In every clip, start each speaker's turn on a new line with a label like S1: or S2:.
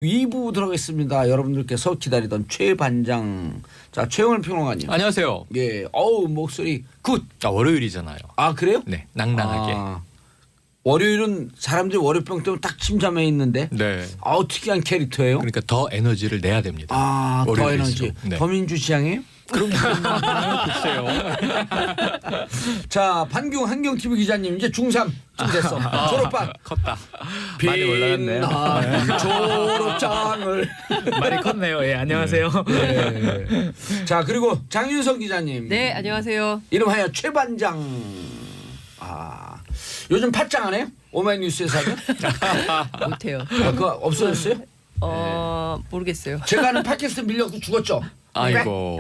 S1: 2부 들어가겠습니다. 여러분들께서 기다리던 최 반장. 자, 최영일 평론가님.
S2: 안녕하세요.
S1: 예, 어우 목소리 굿.
S2: 월요일이잖아요.
S1: 아 그래요?
S2: 네, 낭낭하게.
S1: 월요일은 사람들이 월요병 때문에 딱 침잠해 있는데.
S2: 네.
S1: 아우 특이한 캐릭터예요.
S2: 그러니까 더 에너지를 내야 됩니다.
S1: 아, 더 에너지.
S2: 네.
S1: 더민주 취향이에요?
S2: 그럼 글쎄요.
S1: 자, 반경 한경 TV 기자님 이제 중3쯤 됐어. 졸업반.
S2: 컸다. 많이 올라갔네요.
S1: 졸업장을
S3: 많이 컸네요. 예, 안녕하세요.
S1: 네. 자, 그리고 장윤석 기자님.
S4: 네, 안녕하세요.
S1: 이름하여 최 반장. 요즘 팟짱 안 해요? 오마이뉴스에서 하죠?
S4: 못해요.
S1: 그거 없어졌어요?
S4: 모르겠어요.
S1: 제가 하는 팟캐스트 밀려서 죽었죠?
S2: 아이고.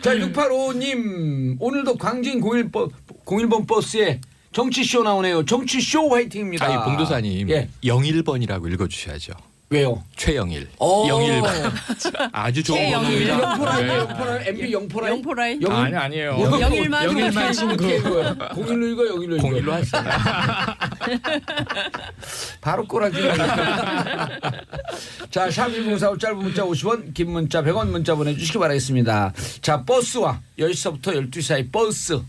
S1: 자, 685님 오늘도 광진 01번 버스에 정치쇼 나오네요. 정치쇼 화이팅입니다.
S2: 아니 봉도사님,
S1: 예.
S2: 01번이라고 읽어주셔야죠.
S1: 왜요?
S2: 최영일.
S1: 오.
S2: 01번. 아주 좋은
S4: 최영일.
S2: 번호입니다.
S1: 영포라인,
S2: 네.
S1: 영포라인, MB 영포라인.
S4: 영포라인.
S3: 아니에요.
S4: 영일만.
S3: 영일만 친구.
S1: 01로 읽어, 01로 읽어.
S2: 01로 하시잖아요.
S1: 바로 꼬라지. 자, 샵1045 짧은 문자 50원, 긴 문자 100원 문자 보내주시기 바라겠습니다. 자, 버스와 10시부터 12시 사이 버스,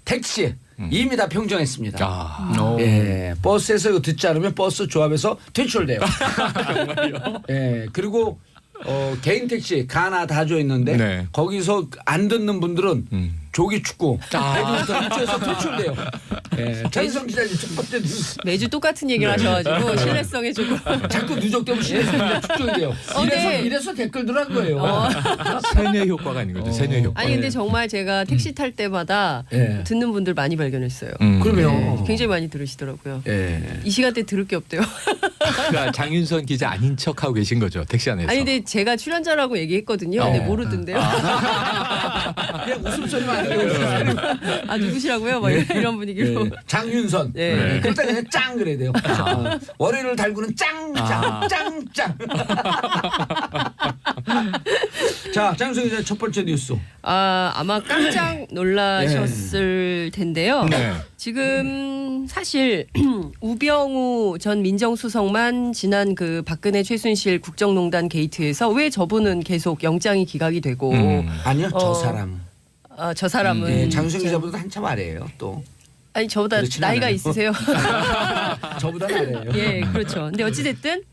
S1: 택시 이미 다 평정했습니다. 예, 버스에서 이거 듣지 않으면 버스 조합에서 퇴출돼요.
S2: 정말요?
S1: 예, 그리고 개인 택시 가나 다 줘 있는데
S2: 네.
S1: 거기서 안 듣는 분들은 조기 축구 배드민턴에서 퇴출돼요. 예, 장성 기자님 첫 번째 뉴스.
S4: 매주 똑같은 얘기를 하셔가지고 신뢰성에 조금.
S1: 자꾸 누적되면 신뢰성이 축적이 돼요. 이래서 댓글들 한 거예요.
S2: 세뇌 효과가 아닌 거죠. 세뇌 효과.
S4: 아니 근데 정말 제가 택시 탈 때마다 듣는 분들 많이 발견했어요.
S1: 그러면
S4: 네, 굉장히 많이 들으시더라고요.
S1: 예.
S4: 이 시간대 들을 게 없대요.
S2: 그러니까 장윤선 기자 아닌 척하고 계신 거죠. 택시 안에서.
S4: 아니 근데 제가 출연자라고 얘기했거든요. 근데 모르던데요.
S1: 그냥 웃음소리만 안 해요.
S4: 아 누구시라고요? 뭐 이런 분위기로.
S1: 예. 장윤선.
S4: 네.
S1: 그럴 때 그냥 짱 그래야 돼요. 월요일을 달구는 짱짱짱짱. 자, 장윤선 기자 첫 번째 뉴스.
S4: 아마 깜짝 놀라셨을 텐데요.
S2: 네.
S4: 지금 사실 우병우 전 민정수석만 지난 그 박근혜 최순실 국정농단 게이트에서 왜 저분은 계속 영장이 기각이 되고
S1: 아니요, 저 사람.
S4: 저 사람은
S1: 예, 장윤선 기자보다 한참 아래예요. 또.
S4: 아니 저보다 나이가
S1: 않아요.
S4: 있으세요.
S1: 저보다 아래예요.
S4: 예, 그렇죠. 근데 어찌 됐든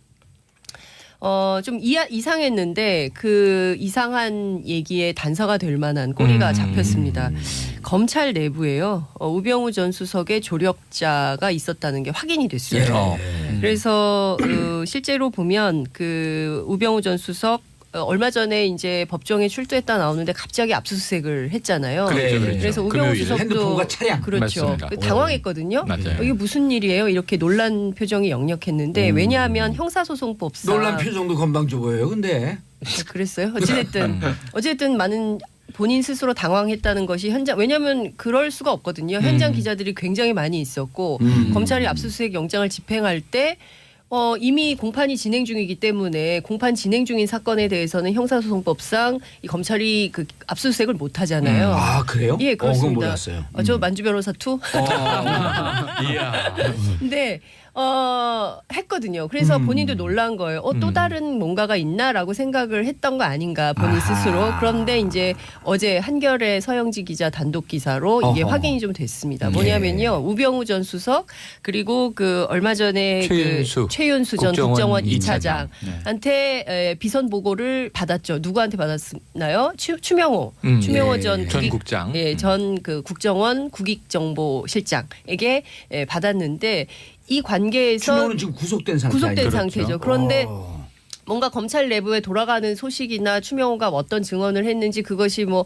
S4: 좀 이상했는데 그 이상한 얘기에 단서가 될 만한 꼬리가 잡혔습니다. 검찰 내부에요. 우병우 전 수석의 조력자가 있었다는 게 확인이 됐어요. 그래서 실제로 보면 그 우병우 전 수석 얼마 전에 이제 법정에 출두했다 나오는데 갑자기 압수수색을 했잖아요. 그래서 우병우
S2: 금요일에.
S4: 수석도
S1: 핸드폰과 차량.
S4: 그렇죠.
S2: 맞습니다.
S4: 당황했거든요.
S2: 맞아요.
S4: 이게 무슨 일이에요? 이렇게 놀란 표정이 역력했는데 왜냐하면 형사소송법상
S1: 놀란 표정도 건방져 보여요. 근데
S4: 그랬어요. 어쨌든 많은 본인 스스로 당황했다는 것이 현장 왜냐하면 그럴 수가 없거든요. 현장 기자들이 굉장히 많이 있었고 검찰이 압수수색 영장을 집행할 때 이미 공판이 진행 중이기 때문에 공판 진행 중인 사건에 대해서는 형사소송법상 이 검찰이 그 압수수색을 못 하잖아요.
S1: 아, 그래요?
S4: 예, 그렇습니다.
S1: 그건 몰랐어요.
S4: 저 만주 변호사 투.
S2: 이야.
S4: 근데 했거든요. 그래서 본인도 놀란 거예요. 또 다른 뭔가가 있나라고 생각을 했던 거 아닌가 본인 스스로. 그런데 이제 어제 한겨레 서영지 기자 단독 기사로 이게 확인이 좀 됐습니다. 뭐냐면요, 우병우 전 수석 그리고 그 얼마 전에 최윤수 전 국정원 2차장한테 비선 보고를 받았죠. 누구한테 받았나요? 추명호 전
S2: 국장.
S4: 예, 전 그 국정원 국익정보실장에게 받았는데. 이 관계에서
S1: 추명호는 지금 구속된
S4: 상태죠. 그런데 뭔가 검찰 내부에 돌아가는 소식이나 추명호가 어떤 증언을 했는지 그것이 뭐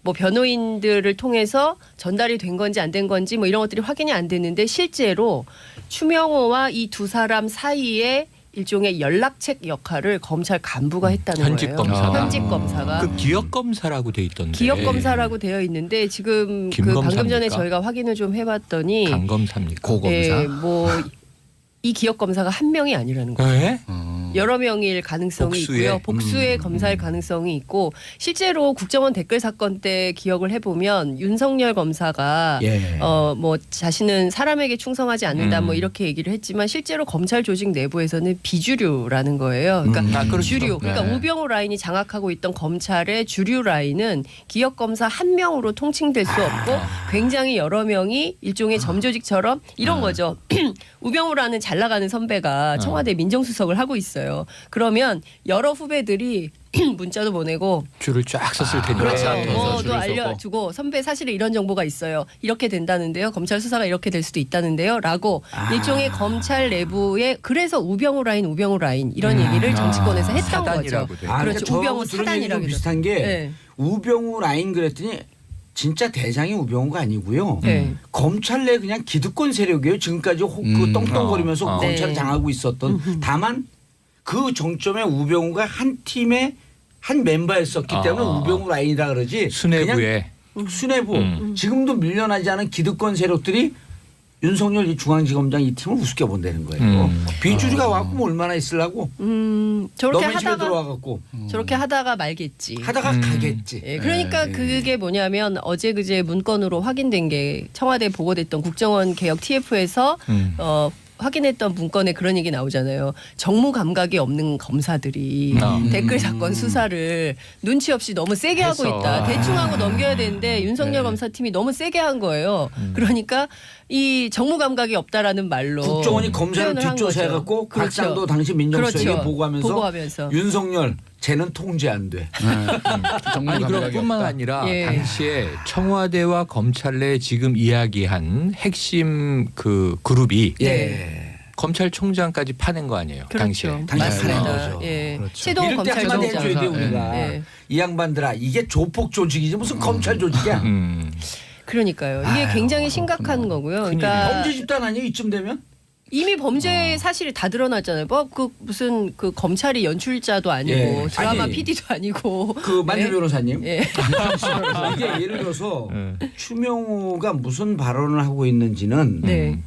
S4: 변호인들을 통해서 전달이 된 건지 안 된 건지 뭐 이런 것들이 확인이 안 됐는데 실제로 추명호와 이 두 사람 사이에 일종의 연락책 역할을 검찰 간부가 했다는
S2: 현직
S4: 거예요.
S2: 검사가.
S4: 현직 검사가.
S2: 그 기억 검사라고 돼 있던데.
S4: 기억 검사라고 되어 있는데 지금 그 방금 전에 저희가 확인을 좀 해봤더니
S2: 강 검사입니까?
S3: 고검사.
S4: 이 기억 검사가 한 명이 아니라는 거예요.
S2: 네?
S4: 여러 명일 가능성이
S2: 복수의?
S4: 있고요. 복수의 검사일 가능성이 있고 실제로 국정원 댓글 사건 때 기억을 해보면 윤석열 검사가
S1: 예.
S4: 뭐 자신은 사람에게 충성하지 않는다 뭐 이렇게 얘기를 했지만 실제로 검찰 조직 내부에서는 비주류라는 거예요. 그러니까
S2: 그렇죠.
S4: 주류, 그러니까
S2: 네.
S4: 우병우 라인이 장악하고 있던 검찰의 주류 라인은 기업 검사 한 명으로 통칭될 수 없고 굉장히 여러 명이 일종의 점조직처럼 이런 거죠. 우병우라는 잘 나가는 선배가 청와대 민정수석을 하고 있어요. 그러면 여러 후배들이 문자도 보내고
S2: 줄을 쫙 섰을 텐데.
S4: 그렇죠.
S3: 네,
S4: 뭐도
S3: 줄을
S4: 알려주고 선배 사실은 이런 정보가 있어요. 이렇게 된다는데요. 검찰 수사가 이렇게 될 수도 있다는데요. 라고 일종의 검찰 내부에 그래서 우병우 라인 이런 얘기를 정치권에서 했던 거죠.
S2: 사단이라고 돼.
S4: 그렇죠. 우병우
S1: 들은 얘기도
S4: 사단이라고
S1: 비슷한 게
S4: 네.
S1: 우병우 라인 그랬더니 진짜 대장이 우병우가 아니고요.
S4: 네.
S1: 검찰 내 그냥 기득권 세력이에요. 지금까지 그 떵떵거리면서
S2: 어.
S1: 검찰을
S4: 네.
S1: 장하고 있었던. 다만 그 정점에 우병우가 한 팀의 한 멤버였었기 때문에 우병우 라인이라 그러지.
S2: 수뇌부에.
S1: 그냥 수뇌부. 지금도 밀려나지 않은 기득권 세력들이 윤석열 이 중앙지검장 이 팀을 우습게 본다는 거예요. 비주류가 와갖고 뭐 얼마나 있으려고.
S4: 저렇게
S1: 너무 집에
S4: 하다가
S1: 들어와갖고
S4: 저렇게 하다가 말겠지.
S1: 하다가 가겠지.
S4: 예, 그러니까 그게 뭐냐면 어제 그제 문건으로 확인된 게 청와대 보고됐던 국정원 개혁 TF에서 확인했던 문건에 그런 얘기 나오잖아요. 정무 감각이 없는 검사들이 댓글 사건 수사를 눈치 없이 너무 세게 하고
S2: 해서.
S4: 있다. 대충 하고 넘겨야 되는데 윤석열 검사팀이 너무 세게 한 거예요. 그러니까 이 정무 감각이 없다라는 말로
S1: 국정원이 검사를
S4: 표현을 한
S1: 뒷조사해갖고
S4: 거죠.
S1: 곽상도 당시 민정수석에게
S4: 그렇죠.
S1: 보고하면서 윤석열 쟤는 통제 안 돼.
S2: 아니 그럼 뿐만 아니라
S4: 예.
S2: 당시에 청와대와 검찰 내 지금 이야기한 핵심 그 그룹이
S1: 예.
S2: 검찰총장까지 파낸 거 아니에요?
S4: 그렇죠.
S2: 당시에.
S1: 당시에 파낸
S4: 맞습니다.
S1: 거죠.
S4: 예.
S3: 그렇죠.
S4: 최동호
S1: 이럴 때 한마디
S4: 검찰총장.
S1: 해줘야 돼 우리가.
S4: 예.
S1: 이 양반들아 이게 조폭 조직이지 무슨 검찰 조직이야.
S4: 그러니까요. 이게 굉장히 심각한 거고요. 그러니까
S1: 범죄 집단 아니에요 이쯤 되면?
S4: 이미 범죄 사실이 다 드러났잖아요. 뭐 그 무슨 그 검찰이 연출자도 아니고
S1: 예.
S4: 드라마
S1: 아니,
S4: PD도 아니고.
S1: 그 만주
S4: 네?
S1: 변호사님.
S4: 예.
S1: 이게 예를 들어서 추명호가 무슨 발언을 하고 있는지는
S4: 네.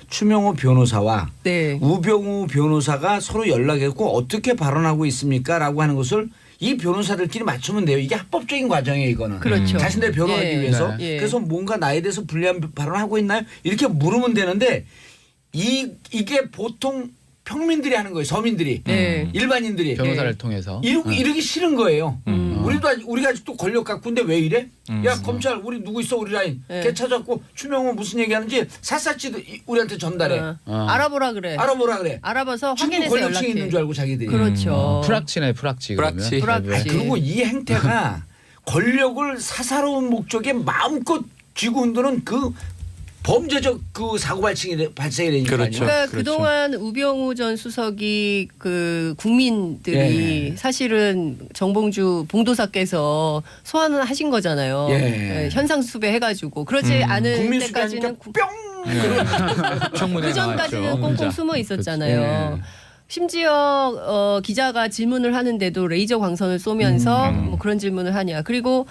S1: 추명호 변호사와
S4: 네.
S1: 우병우 변호사가 서로 연락했고 어떻게 발언하고 있습니까라고 하는 것을 이 변호사들끼리 맞추면 돼요. 이게 합법적인 과정이에요, 이거는.
S4: 그렇죠.
S1: 자신들 변호하기
S4: 예.
S1: 위해서.
S4: 네.
S1: 그래서 뭔가 나에 대해서 불리한 발언하고 있나요? 이렇게 물으면 되는데 이게 보통 평민들이 하는 거예요. 서민들이.
S4: 네.
S1: 일반인들이.
S3: 변호사를 통해서
S1: 이러기 싫은 거예요. 우리가 아직도 권력 갖고 있는데 왜 이래? 야 검찰 우리 누구 있어 우리 라인.
S4: 네.
S1: 걔 찾았고 추명호 무슨 얘기하는지 샅샅이 우리한테 전달해.
S4: 알아보라 그래.
S1: 알아보라 그래.
S4: 알아봐서
S1: 친구
S4: 확인해서
S1: 권력층이
S4: 연락해.
S1: 있는 줄 알고 자기들이.
S4: 그렇죠.
S3: 프락치네 프락치 그러면.
S2: 프락치.
S4: 프락치.
S1: 그리고 이 행태가 권력을 사사로운 목적에 마음껏 쥐고 흔드는 그 범죄적 그 사고 발생이 되니까요.
S2: 그렇죠.
S4: 그러니까 그동안 우병우 전 수석이 그 국민들이
S1: 예.
S4: 사실은 정봉주 봉도사께서 소환을 하신 거잖아요.
S1: 예.
S4: 현상 수배 해가지고 그러지 않은
S1: 국민
S4: 때까지는
S1: 수배하니까 뿅.
S2: 청문회
S4: 그 전까지는
S2: 나왔죠.
S4: 꽁꽁 숨어 있었잖아요. 심지어 기자가 질문을 하는데도 레이저 광선을 쏘면서 뭐 그런 질문을 하냐. 그리고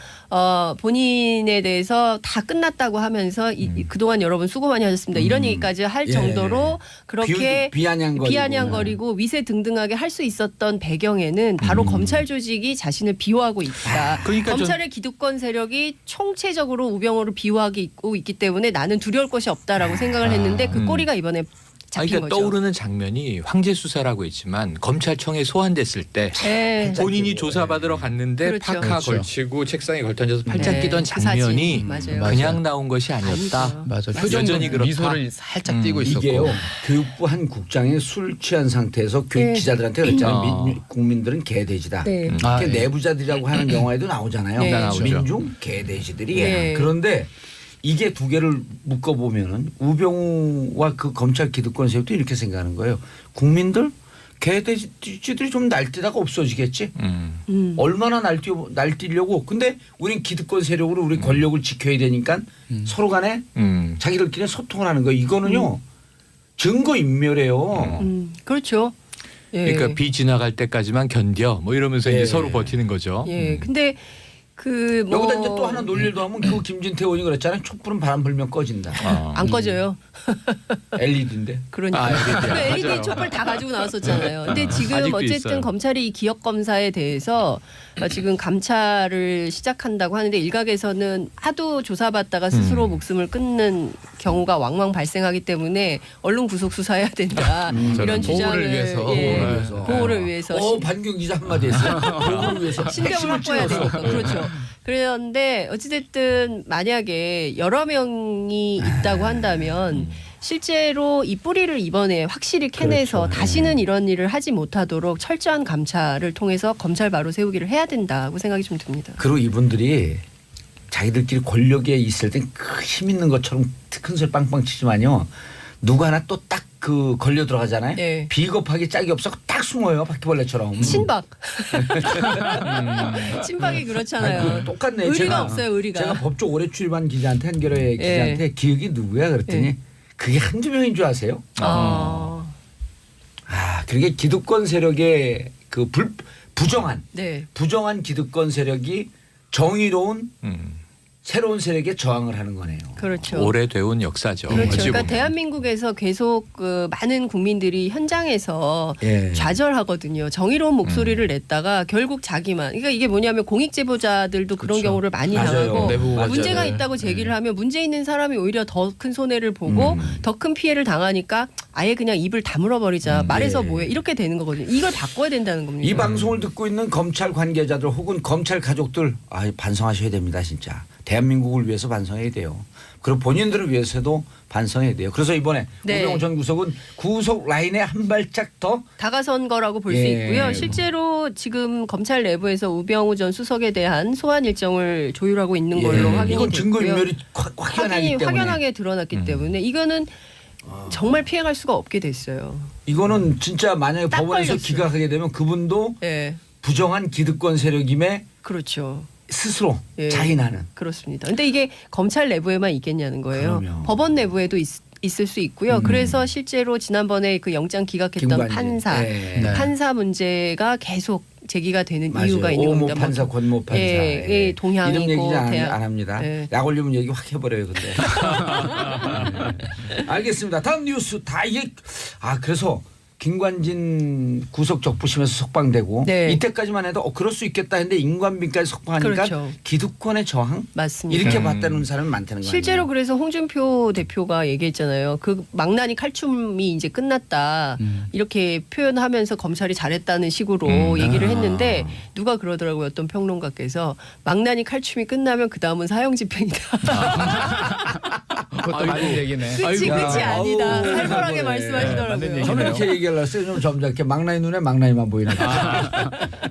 S4: 본인에 대해서 다 끝났다고 하면서 그동안 여러분 수고 많이 하셨습니다. 이런 얘기까지 할
S1: 예.
S4: 정도로 그렇게
S1: 비아냥거리고
S4: 위세등등하게 할 수 있었던 배경에는 바로 검찰 조직이 자신을 비호하고 있다.
S2: 그러니까
S4: 검찰의 기득권 세력이 총체적으로 우병우를 비호하고 있기 때문에 나는 두려울 것이 없다라고 생각을 했는데 그 꼬리가 이번에 잡힌
S2: 그러니까
S4: 거죠.
S2: 떠오르는 장면이 황제 수사라고 했지만 검찰청에 소환됐을 때
S4: 네.
S2: 본인이 조사받으러 갔는데
S4: 그렇죠.
S2: 파카
S3: 그렇죠.
S2: 걸치고 책상에 걸터앉아서 팔짱
S4: 네,
S2: 끼던
S4: 그
S2: 장면이
S4: 사진. 맞아요.
S2: 그냥 나온 것이 아니었다.
S4: 아니죠.
S3: 맞아.
S4: 맞아요.
S3: 표정도
S2: 여전히 그렇다.
S3: 미소를 살짝 띄고 있었고.
S1: 이게요. 교육부 한 국장이 술 취한 상태에서 교육
S4: 네.
S1: 기자들한테 그랬잖아요. 국민들은 개돼지다.
S4: 네.
S1: 이렇게 내부자들이라고 하는 영화에도 나오잖아요.
S4: 네.
S2: 나오죠.
S1: 민중 개돼지들이.
S4: 네.
S1: 그런데 이게 두 개를 묶어보면은 우병우와 그 검찰 기득권 세력도 이렇게 생각하는 거예요. 국민들 개돼지들이 좀 날뛰다가 없어지겠지. 얼마나 날뛰려고. 근데 우린 기득권 세력으로 우리 권력을 지켜야 되니까 서로 간에 자기들끼리 소통을 하는 거예요. 이거는요. 증거 인멸이에요.
S4: 그렇죠. 예.
S2: 그러니까 비 지나갈 때까지만 견뎌 뭐 이러면서
S1: 예.
S2: 이제 서로 버티는 거죠.
S4: 예. 근데
S1: 여기다 이제 또 하나 논리를 더하면 그 김진태 의원이 그랬잖아요. 촛불은 바람 불면 꺼진다.
S4: 안 꺼져요.
S1: LED인데.
S4: 그러니까 그 LED 촛불 다 가지고 나왔었잖아요. 근데 지금
S2: 아직도
S4: 어쨌든
S2: 있어요.
S4: 검찰이 이 기억 검사에 대해서 지금 감찰을 시작한다고 하는데 일각에서는 하도 조사받다가 스스로 목숨을 끊는 경우가 왕왕 발생하기 때문에 얼른 구속 수사해야 된다. 이런 주장을
S3: 보호를 위해서.
S4: 보호를 위해서
S1: 반경 기자 한마디 했어요. 보호를 위해서
S4: 신병을 확보해야 되니까. 그렇죠. 그런데 어찌됐든 만약에 여러 명이 있다고 한다면 실제로 이 뿌리를 이번에 확실히 캐내서
S1: 그렇죠.
S4: 다시는 이런 일을 하지 못하도록 철저한 감찰을 통해서 검찰 바로 세우기를 해야 된다고 생각이 좀 듭니다.
S1: 그리고 이분들이 자기들끼리 권력에 있을 땐 힘 있는 것처럼 큰 소리 빵빵 치지만요. 누구 하나 또 딱 그 걸려 들어가잖아요.
S4: 네.
S1: 비겁하게 짝이 없어 딱 숨어요. 바퀴벌레처럼.
S4: 친박. 친박이 그렇잖아요.
S1: 똑같네.
S4: 의리가 없어요. 의리가.
S1: 제가 법조 오래 출입한 기자한테 한겨레 기자한테 기억이 누구야 그랬더니 그게 한두 명인 줄 아세요? 그게 기득권 세력의 그 부정한 기득권 세력이 정의로운 새로운 세력에 저항을 하는 거네요.
S4: 그렇죠.
S2: 오래돼온 역사죠.
S4: 그렇죠.
S2: 어찌
S4: 그러니까
S2: 보면.
S4: 대한민국에서 계속 그 많은 국민들이 현장에서 좌절하거든요. 정의로운 목소리를 냈다가 결국 자기만. 그러니까 이게 뭐냐면 공익 제보자들도 그런 경우를 많이 당하고 문제가 있다고 제기를 하면 문제 있는 사람이 오히려 더 큰 손해를 보고 더 큰 피해를 당하니까 아예 그냥 입을 다물어 버리자. 말해서 뭐해 이렇게 되는 거거든요. 이걸 바꿔야 된다는 겁니다.
S1: 이 방송을 듣고 있는 검찰 관계자들 혹은 검찰 가족들 반성하셔야 됩니다. 진짜. 대한민국을 위해서 반성해야 돼요. 그리고 본인들을 위해서도 반성해야 돼요. 그래서 이번에 우병우 전 구속은 구속 라인에 한 발짝 더
S4: 다가선 거라고 볼 수 있고요. 실제로 지금 검찰 내부에서 우병우 전 수석에 대한 소환 일정을 조율하고 있는 걸로 확인이 됐고요.
S1: 이건 증거인멸이
S4: 확연하게 드러났기 때문에 이거는 정말 피해갈 수가 없게 됐어요.
S1: 이거는 진짜 만약에
S4: 딱
S1: 법원에서
S4: 걸렸어요.
S1: 기각하게 되면 그분도 부정한 기득권 세력임에
S4: 그렇죠.
S1: 스스로 자인하는.
S4: 그렇습니다. 근데 이게 검찰 내부에만 있겠냐는 거예요.
S1: 그럼요.
S4: 법원 내부에도 있을 수 있고요. 그래서 실제로 지난번에 그 영장 기각했던 판사 문제가 계속 제기가 되는 이유가 있는 겁니다.
S1: 오모 판사, 권모 판사.
S4: 동향이고
S1: 이름 얘기 안 합니다. 약 올리면 얘기 확 해버려요. 근데. 알겠습니다. 다음 뉴스 다 이게 그래서 김관진 구속 적부심에서 석방되고 이때까지만 해도 그럴 수 있겠다 했는데 임관빈까지 석방하니까 기득권의 저항?
S4: 맞습니다.
S1: 이렇게 봤다는 사람이 많다는 거예요.
S4: 실제로 그래서 홍준표 대표가 얘기했잖아요. 그 망나니 칼춤이 이제 끝났다. 이렇게 표현하면서 검찰이 잘했다는 식으로 얘기를 했는데 누가 그러더라고요. 어떤 평론가께서 망나니 칼춤이 끝나면 그다음은 사형집행이다.
S3: 그것도 맞는 얘기네.
S4: 끝이 아니다. 살벌하게 말씀하시더라고요.
S1: 저는 이렇게 얘기하려고 했어요. 좀 점잖게 망나니 눈에 망나니만 보이는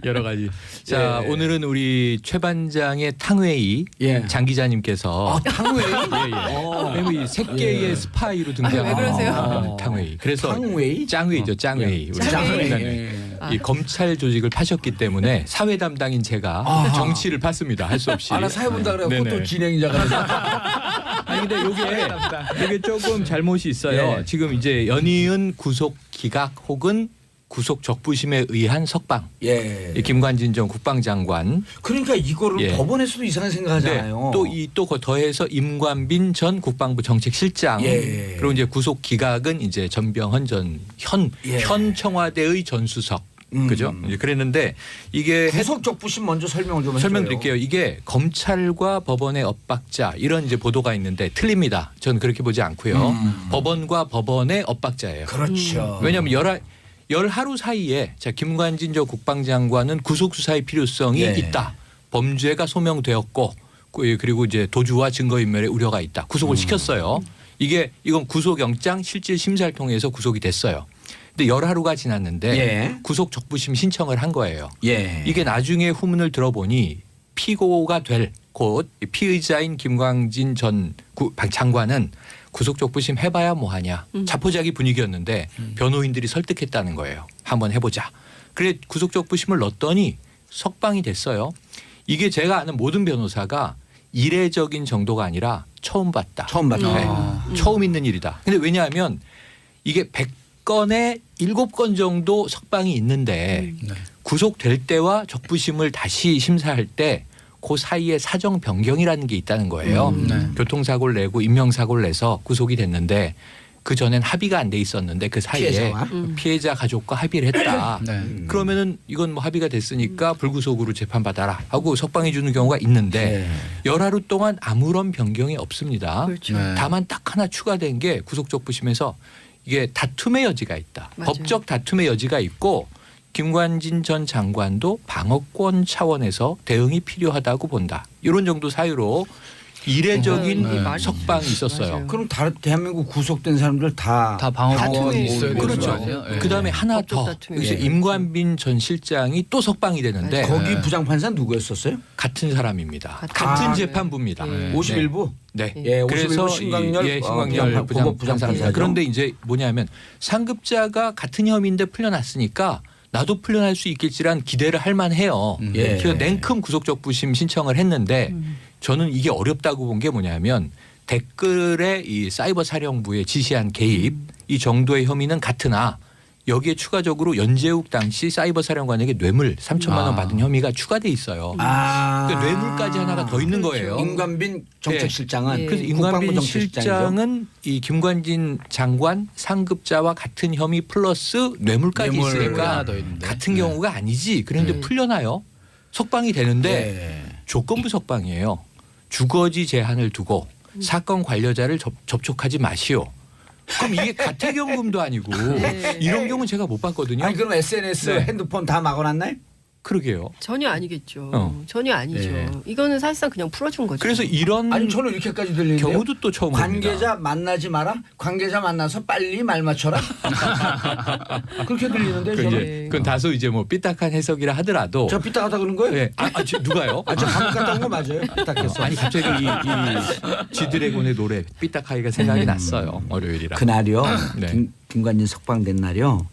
S2: 여러 가지. 자 오늘은 우리 최 반장의 탕웨이 장 기자님께서 탕웨이 세계의 스파이로 등장한
S4: 왜 그러세요?
S2: 탕웨이. 그래서 짱웨이죠. 짱웨이. 우리
S4: 짱웨이.
S2: 기자님. 이 검찰 조직을 파셨기 때문에 사회 담당인 제가 정치를 팠습니다. 할 수 없이.
S1: 나 사회 본다 그래갖고 또 진행자가
S2: 아니 근데 이게 조금 잘못이 있어요. 지금 이제 연이은 구속 기각 혹은 구속 적부심에 의한 석방. 이 김관진 전 국방장관.
S1: 그러니까 이거를 법원에서도 이상하게 생각하잖아요.
S2: 또 더해서 임관빈 전 국방부 정책실장. 그리고 이제 구속 기각은 이제 전병헌 현 청와대의 전 수석. 그죠? 그랬는데 이게
S1: 구속 적부심 먼저 설명을 좀
S2: 설명드릴게요. 이게 검찰과 법원의 엇박자 이런 이제 보도가 있는데 틀립니다. 저는 그렇게 보지 않고요. 법원과 법원의 엇박자예요.
S1: 그렇죠.
S2: 왜냐하면 열 하루 사이에 김관진 전 국방장관은 구속 수사의 필요성이 있다. 범죄가 소명되었고 그리고 이제 도주와 증거인멸의 우려가 있다. 구속을 시켰어요. 이건 구속영장 실질 심사를 통해서 구속이 됐어요. 근데 열하루가 지났는데 구속 적부심 신청을 한 거예요. 이게 나중에 후문을 들어보니 피고가 될 곧 피의자인 김관진 전 장관은 구속 적부심 해봐야 뭐하냐. 자포자기 분위기였는데 변호인들이 설득했다는 거예요. 한번 해보자. 그래 구속 적부심을 넣었더니 석방이 됐어요. 이게 제가 아는 모든 변호사가 이례적인 정도가 아니라 처음 봤다. 처음 있는 일이다. 근데 왜냐하면 이게 100건에 7건 정도 석방이 있는데 구속될 때와 적부심을 다시 심사할 때 그 사이에 사정 변경이라는 게 있다는 거예요.
S3: 네.
S2: 교통사고를 내고 인명사고를 내서 구속이 됐는데 그 전엔 합의가 안 돼 있었는데 그 사이에
S1: 피해자와?
S2: 피해자 가족과 합의를 했다.
S3: 네.
S2: 그러면은 이건 뭐 합의가 됐으니까 불구속으로 재판받아라 하고 석방해 주는 경우가 있는데 열하루 동안 아무런 변경이 없습니다.
S4: 그렇죠.
S3: 네.
S2: 다만 딱 하나 추가된 게 구속적부심에서 이게 다툼의 여지가 있다.
S4: 맞아요.
S2: 법적 다툼의 여지가 있고 김관진 전 장관도 방어권 차원에서 대응이 필요하다고 본다. 이런 정도 사유로 이례적인
S3: 네.
S2: 석방이 있었어요.
S4: 맞아요.
S1: 그럼 대한민국 구속된 사람들 다
S3: 방어권이
S4: 다툼이
S3: 있어야 되는
S2: 그렇죠.
S3: 거 아니에요? 예.
S2: 그다음에 하나
S4: 법적
S2: 더.
S4: 다툼이
S2: 그래서
S4: 있어요.
S2: 임관빈 전 실장이 또 석방이 되는데
S4: 맞아요.
S1: 거기 부장판사 누구였었어요?
S2: 같은 사람입니다.
S4: 같은
S2: 같은
S1: 사람.
S2: 재판부입니다.
S4: 네.
S1: 51부.
S2: 네.
S1: 예,
S2: 그래서
S1: 51부 신광열,
S2: 신광열
S1: 고법
S2: 부장판사.
S1: 부장판사죠.
S2: 그런데 이제 뭐냐면 상급자가 같은 혐의인데 풀려났으니까 나도 풀려날 수 있겠지란 기대를 할 만해요.
S1: 예.
S2: 그래서 냉큼 구속적부심 신청을 했는데 저는 이게 어렵다고 본 게 뭐냐면 댓글에 이 사이버 사령부에 지시한 개입 이 정도의 혐의는 같으나 여기에 추가적으로 연재욱 당시 사이버 사령관에게 뇌물 3천만 원 받은 혐의가 추가돼 있어요. 그러니까 뇌물까지 하나가 더 있는 거예요.
S1: 임관빈 정책실장은
S4: 네.
S2: 그래서
S1: 국방부
S2: 임관빈
S1: 정책실장이죠.
S2: 실장은 이 김관진 장관 상급자와 같은 혐의 플러스 뇌물까지
S3: 뇌물
S2: 있으니까
S3: 하나 더 있는데.
S2: 같은
S3: 네.
S2: 경우가 아니지. 그런데
S4: 네.
S2: 풀려나요. 석방이 되는데
S1: 네.
S2: 조건부 석방이에요. 주거지 제한을 두고 사건 관여자를 접촉하지 마시오. 그럼 이게 가택연금도 아니고
S4: 네.
S2: 이런 경우는 제가 못 봤거든요.
S1: 아니 그럼 SNS,
S2: 네.
S1: 핸드폰 다 막아놨나요?
S2: 그러게요.
S4: 전혀 아니겠죠.
S2: 어.
S4: 전혀 아니죠.
S1: 네.
S4: 이거는 사실상 그냥 풀어준 거죠.
S2: 그래서 이런
S1: 아니 저는 이렇게까지 들리는데요.
S2: 경우도 또 처음 봅니다.
S1: 관계자 만나지 마라. 관계자 만나서 빨리 말 맞춰라. 그렇게 들리는데 저는.
S4: 네.
S2: 그건 다소 이제 뭐 삐딱한 해석이라 하더라도
S1: 저 삐딱하다 그런 거예요?
S2: 네. 누가요?
S1: 저 감옥 갔다 온 거 맞아요? 삐딱했어.
S2: 아니 갑자기 이 지드래곤의 노래 삐딱하기가 생각이 났어요. 월요일이라.
S1: 그날이요.
S2: 네.
S1: 김관진 석방된 날이요.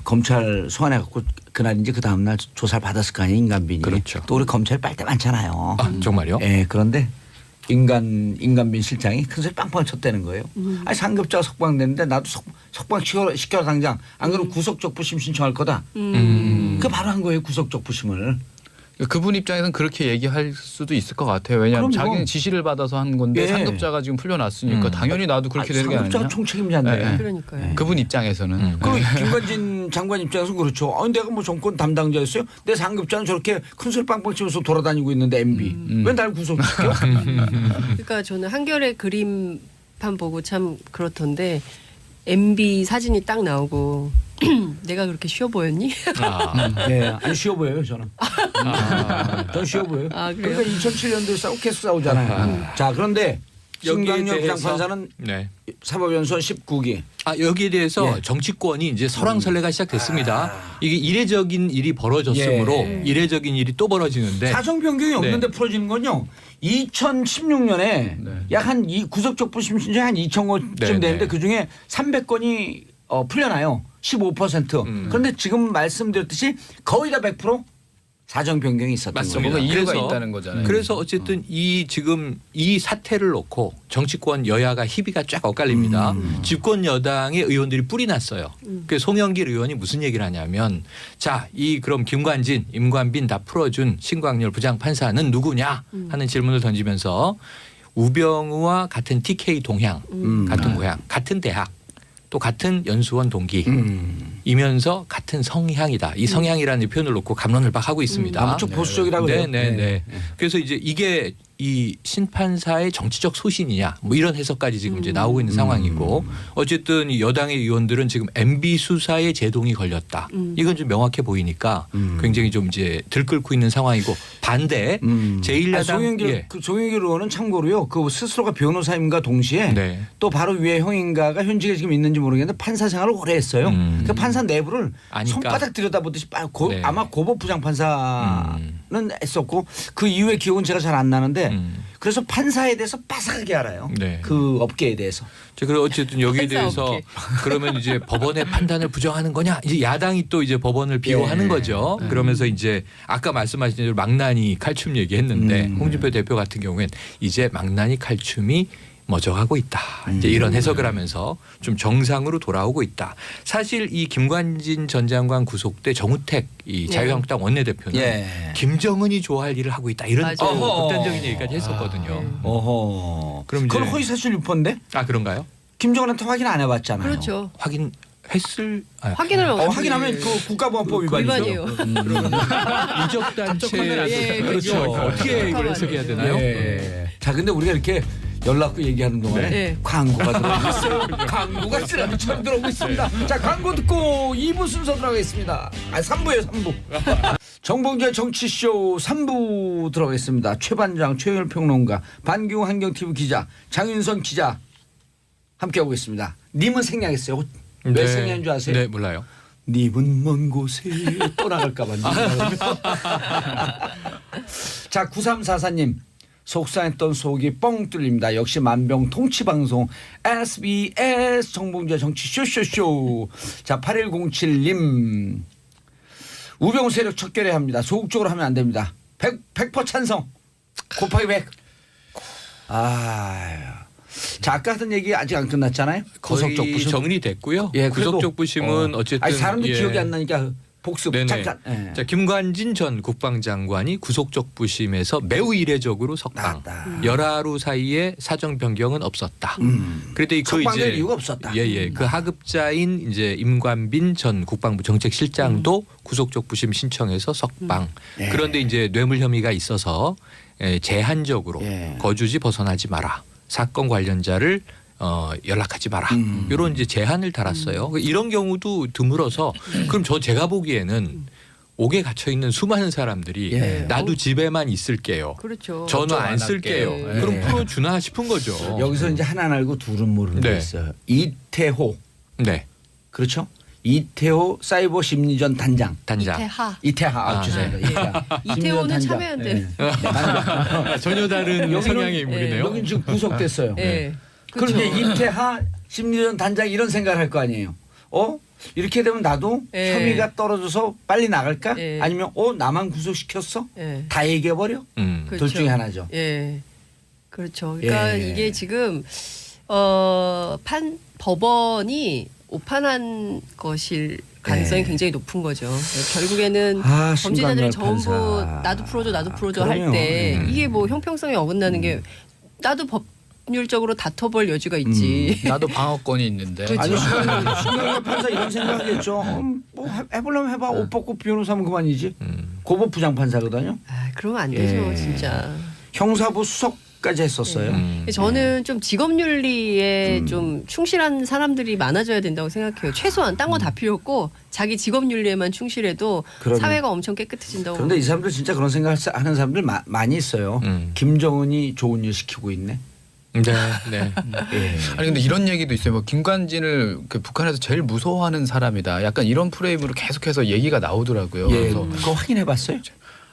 S1: 검찰 소환해 갖고 그날 이제 그 다음 날 조사를 받았을 거 아니에요, 임관빈이.
S2: 그렇죠.
S1: 또 우리 검찰 빨대 많잖아요.
S2: 아, 정말요?
S1: 예, 그런데 임관빈 실장이 큰 소리 빵빵 쳤다는 거예요. 아니 상급자가 석방됐는데 나도 석방 시켜라 당장. 안 그러면 구속적부심 신청할 거다. 그 바로 한 거예요, 구속적부심을.
S3: 그분 입장에서는 그렇게 얘기할 수도 있을 것 같아요. 왜냐하면
S1: 그럼요.
S3: 자기는 지시를 받아서 한 건데
S1: 예.
S3: 상급자가 지금 풀려났으니까 당연히 나도 그렇게 되는 게
S1: 상급자가
S3: 아니냐.
S1: 총책임자인데.
S3: 네.
S4: 그러니까요.
S3: 그분 입장에서는.
S1: 그 김관진 장관 입장에서는 그렇죠. 내가 뭐 정권 담당자였어요. 내 상급자는 저렇게 큰 소리 빵빵 치면서 돌아다니고 있는데 MB. 왜 날 구속시켜?
S4: 그러니까 저는 한겨레 그림판 보고 참 그렇던데 MB 사진이 딱 나오고 내가 그렇게 쉬워 보였니?
S1: 네, 아니 쉬워 보여요 저는. 더 쉬워 보여요.
S4: 아, 그래요?
S1: 그러니까 2007년도에 싸우고 계속 싸우잖아요. 자 그런데
S2: 여기에
S1: 신광열
S2: 대해서
S1: 부장판사는
S2: 네.
S1: 사법연수원 19기.
S2: 여기에 대해서
S1: 예.
S2: 정치권이 이제 설왕설래가 시작됐습니다. 이게 이례적인 일이 벌어졌으므로
S1: 예.
S2: 이례적인 일이 또 벌어지는데
S1: 사정 변경이 없는데
S2: 네.
S1: 풀어지는 건요. 2016년에
S3: 네.
S1: 약 한 구속적부심 신청이 한 2,000건쯤
S2: 네,
S1: 되는데
S2: 네.
S1: 그중에 300건이 풀려나요. 15%. 그런데 지금 말씀드렸듯이 거의 다 100% 사정 변경이 있었던
S2: 맞습니다.
S1: 거예요.
S3: 뭔가 이유가
S2: 그래서-
S3: 있다는 거잖아요.
S2: 그래서 어쨌든 이 지금 이 사태를 놓고 정치권 여야가 희비가 쫙 엇갈립니다. 집권 여당의 의원들이 뿔이 났어요. 그 송영길 의원이 무슨 얘기를 하냐면 자, 이 그럼 김관진, 임관빈 다 풀어준 신광열 부장판사는 누구냐 하는 질문을 던지면서 우병우와 같은 TK 동향, 같은 고향, 같은 대학, 또 같은 연수원 동기. 이면서 같은 성향이다. 이 성향이라는 표현을 놓고 감론을 박 하고 있습니다.
S1: 아무쪼 보수적이라고 그래요.
S2: 네. 그래서 이제 이게 이 신판사의 정치적 소신이냐 뭐 이런 해석까지 지금 이제 나오고 있는 상황이고 어쨌든 이 여당의 의원들은 지금 MB 수사에 제동이 걸렸다. 이건 좀 명확해 보이니까 굉장히 좀 이제 들끓고 있는 상황이고 반대 제1야당
S1: 송영길 의원은 참고로요. 그 스스로가 변호사임과 동시에
S2: 네.
S1: 또 바로 위에 형인가가 현직에 지금 있는지 모르겠는데 판사 생활을 오래 했어요. 그 판사 내부를
S2: 아니까.
S1: 손바닥 들여다보듯이
S2: 네.
S1: 아마 고법 부장판사는 했었고 그 이후의 기억은 제가 잘 안 나는데 그래서 판사에 대해서 빠삭하게 알아요.
S2: 네.
S1: 그 업계에 대해서.
S2: 자, 그리고 어쨌든 여기에
S4: 판사
S2: 대해서
S4: 업계.
S2: 그러면 이제 법원의 판단을 부정하는 거냐? 이제 야당이 또 이제 법원을 비호하는
S1: 예.
S2: 거죠. 그러면서 이제 아까 말씀하신 대로 망나니 칼춤 얘기했는데
S1: 음.
S2: 홍준표 대표 같은 경우엔 이제 망나니 칼춤이 머저하고 있다. 이제 이런 해석을 하면서 좀 정상으로 돌아오고 있다. 사실 이 김관진 전 장관 구속 때 정우택 이 자유한국당 원내대표는 김정은이 좋아할 일을 하고 있다. 이런 극단적인 얘기까지 했었거든요.
S1: 어허.
S2: 그럼
S1: 그건
S2: 이제
S1: 허위사실 유포인데?
S2: 아 그런가요?
S1: 김정은한테 확인 안 해봤잖아요.
S4: 그렇죠.
S2: 확인했을
S4: 확인을
S1: 확인하면 그 국가보안법 위반이죠.
S4: 위반이에요.
S2: 이적단체
S4: 그렇죠.
S2: 어떻게 이걸 해석해야 되나요?
S1: 자, 근데 우리가 이렇게 연락구 얘기하는 동안에
S4: 네.
S1: 광고가 들어오고 있어요. 광고가 쓰라미처럼 들어오고 있습니다. 자, 광고 듣고 2부 순서 들어가겠습니다. 3부예요, 3부. 정봉재 정치쇼 3부 들어가겠습니다. 최반장, 최영일 평론가, 반기웅 한경TV 기자, 장윤선 기자 함께하고 있습니다. 님은 생략했어요. 왜 생략한 줄 아세요?
S2: 네, 몰라요.
S1: 님은 먼 곳에 떠나갈까 봐. 자, 9344님. 속상했던 속이 뻥 뚫립니다. 역시 만병통치방송 SBS 정봉재 정치 쇼쇼쇼. 자, 8107님. 우병우 세력 척결해야 합니다. 소극적으로 하면 안 됩니다. 100% 찬성. 곱하기 100. 자, 아까 하던 얘기 아직 안 끝났잖아요.
S2: 거의
S1: 구속적 부심
S2: 정리됐고요.
S1: 예,
S2: 구속적 부심은 어쨌든
S1: 사람들 기억이 안 나니까 복습 잠깐.
S2: 자, 김관진 전 국방장관이 구속적 부심에서 매우 이례적으로 석방. 열하루 사이에 사정 변경은 없었다. 그런데 그
S1: 석방될 이유가 없었다.
S2: 그 하급자인 이제 임관빈 전 국방부 정책실장도 구속적 부심 신청해서 석방. 그런데 이제 뇌물 혐의가 있어서 제한적으로 거주지 벗어나지 마라. 사건 관련자를 연락하지 마라. 이런 이제 제한을 달았어요. 이런 경우도 드물어서 그럼 제가 보기에는 옥에 갇혀 있는 수많은 사람들이 나도 집에만 있을게요.
S4: 그렇죠.
S2: 전화 안 쓸게요. 그럼 풀어주나 싶은 거죠.
S1: 여기서 이제 하나 알고 둘은 모르는 게 있어요. 이태호.
S2: 네.
S1: 그렇죠? 이태호 사이버 심리전 단장. 이태하. 죄송합니다.
S4: 이태호는 참여연대.
S2: 전혀 다른 성향의 인물이네요.
S1: 여긴 지금 구속됐어요. 그럼
S4: 그렇죠.
S1: 이제 이태하 심리전 단장 이런 생각을 할 거 아니에요. 이렇게 되면 나도 혐의가 떨어져서 빨리 나갈까? 아니면 나만 구속시켰어? 다 얘기해버려? 둘 중에 하나죠.
S4: 그렇죠. 그러니까 이게 지금 법원이 오판한 것일 가능성이 굉장히 높은 거죠. 결국에는 범죄자들이 전부 나도 풀어줘 할 때 이게 뭐 형평성에 어긋나는 게 나도 법률적으로 다퉈볼 여지가 있지.
S3: 나도 방어권이 있는데.
S4: 그렇죠.
S1: 아니 신경을 판사 이런 생각하겠죠. 뭐 해보려면 해봐. 옷 벗고 변호사면 그만이지. 고법 부장판사거든요.
S4: 그러면 안 되죠, 진짜.
S1: 형사부 수석까지 했었어요.
S4: 저는 좀 직업윤리에 좀 충실한 사람들이 많아져야 된다고 생각해요. 최소한 딴 거 다 필요 없고 자기 직업윤리에만 충실해도 사회가 엄청 깨끗해진다고.
S1: 그런데 이 사람들 진짜 그런 생각을 하는 사람들 많이 있어요. 김정은이 좋은 일 시키고 있네.
S2: 네.
S3: 아니 근데 이런 얘기도 있어요. 뭐 김관진을 북한에서 제일 무서워하는 사람이다. 약간 이런 프레임으로 계속해서 얘기가 나오더라고요. 그래서
S1: 그거 확인해봤어요?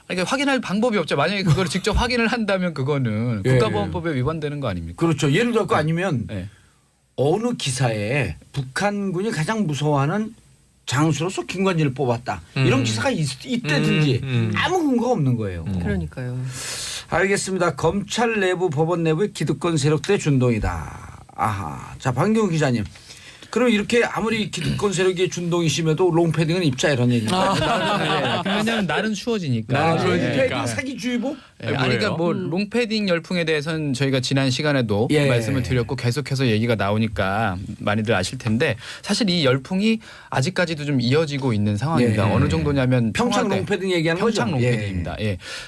S3: 그러니까 확인할 방법이 없죠. 만약에 그걸 직접 확인을 한다면 그거는 국가보안법에 위반되는 거 아닙니까?
S1: 그렇죠. 예를 들어 아니면 어느 기사에 북한군이 가장 무서워하는 장수로서 김관진을 뽑았다. 이런 기사가 있다든지 아무 근거가 없는 거예요.
S4: 그러니까요.
S1: 알겠습니다. 검찰 내부 법원 내부의 기득권 세력들의 준동이다. 자, 반기웅 기자님. 그럼 이렇게 아무리 기득권 세력의 준동이심에도 롱패딩은 입자 이런 얘기입니까?
S3: 왜냐하면 날은 추워지니까.
S1: 롱패딩 사기주의보?
S3: 아니 그러니까 뭐 롱패딩 열풍에 대해서는 저희가 지난 시간에도 말씀을 드렸고 계속해서 얘기가 나오니까 많이들 아실 텐데 사실 이 열풍이 아직까지도 좀 이어지고 있는 상황입니다. 어느 정도냐면
S1: 평창 롱패딩 얘기하는 거죠?
S3: 평창 롱패딩입니다.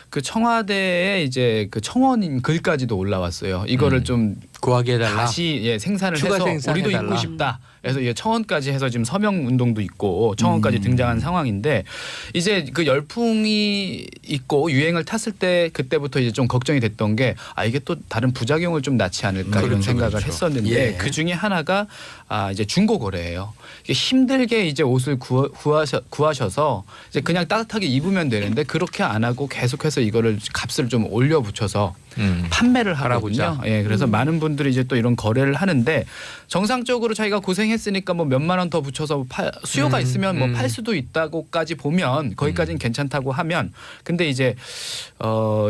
S3: 그 청와대에 이제 그 청원인 글까지도 올라왔어요. 이거를 좀
S2: 구하게 해달라.
S3: 다시 생산을 해서 우리도 입고 싶다. 그래서 청원까지 해서 지금 서명 운동도 있고 청원까지 등장한 상황인데 이제 그 열풍이 있고 유행을 탔을 때 그때부터 이제 좀 걱정이 됐던 게 이게 또 다른 부작용을 좀 낳지 않을까 이런 생각을 했었는데 그 중에 하나가 이제 중고 거래예요. 힘들게 이제 옷을 구하셔서 이제 그냥 따뜻하게 입으면 되는데 그렇게 안 하고 계속해서 이거를 값을 좀 올려 붙여서 판매를 하거든요. 그래서 많은 분들이 이제 또 이런 거래를 하는데 정상적으로 자기가 고생해 유행했으니까 뭐 몇만 원 더 붙여서 수요가 있으면 뭐 팔 수도 있다고까지 보면 거기까지는 괜찮다고 하면 근데 이제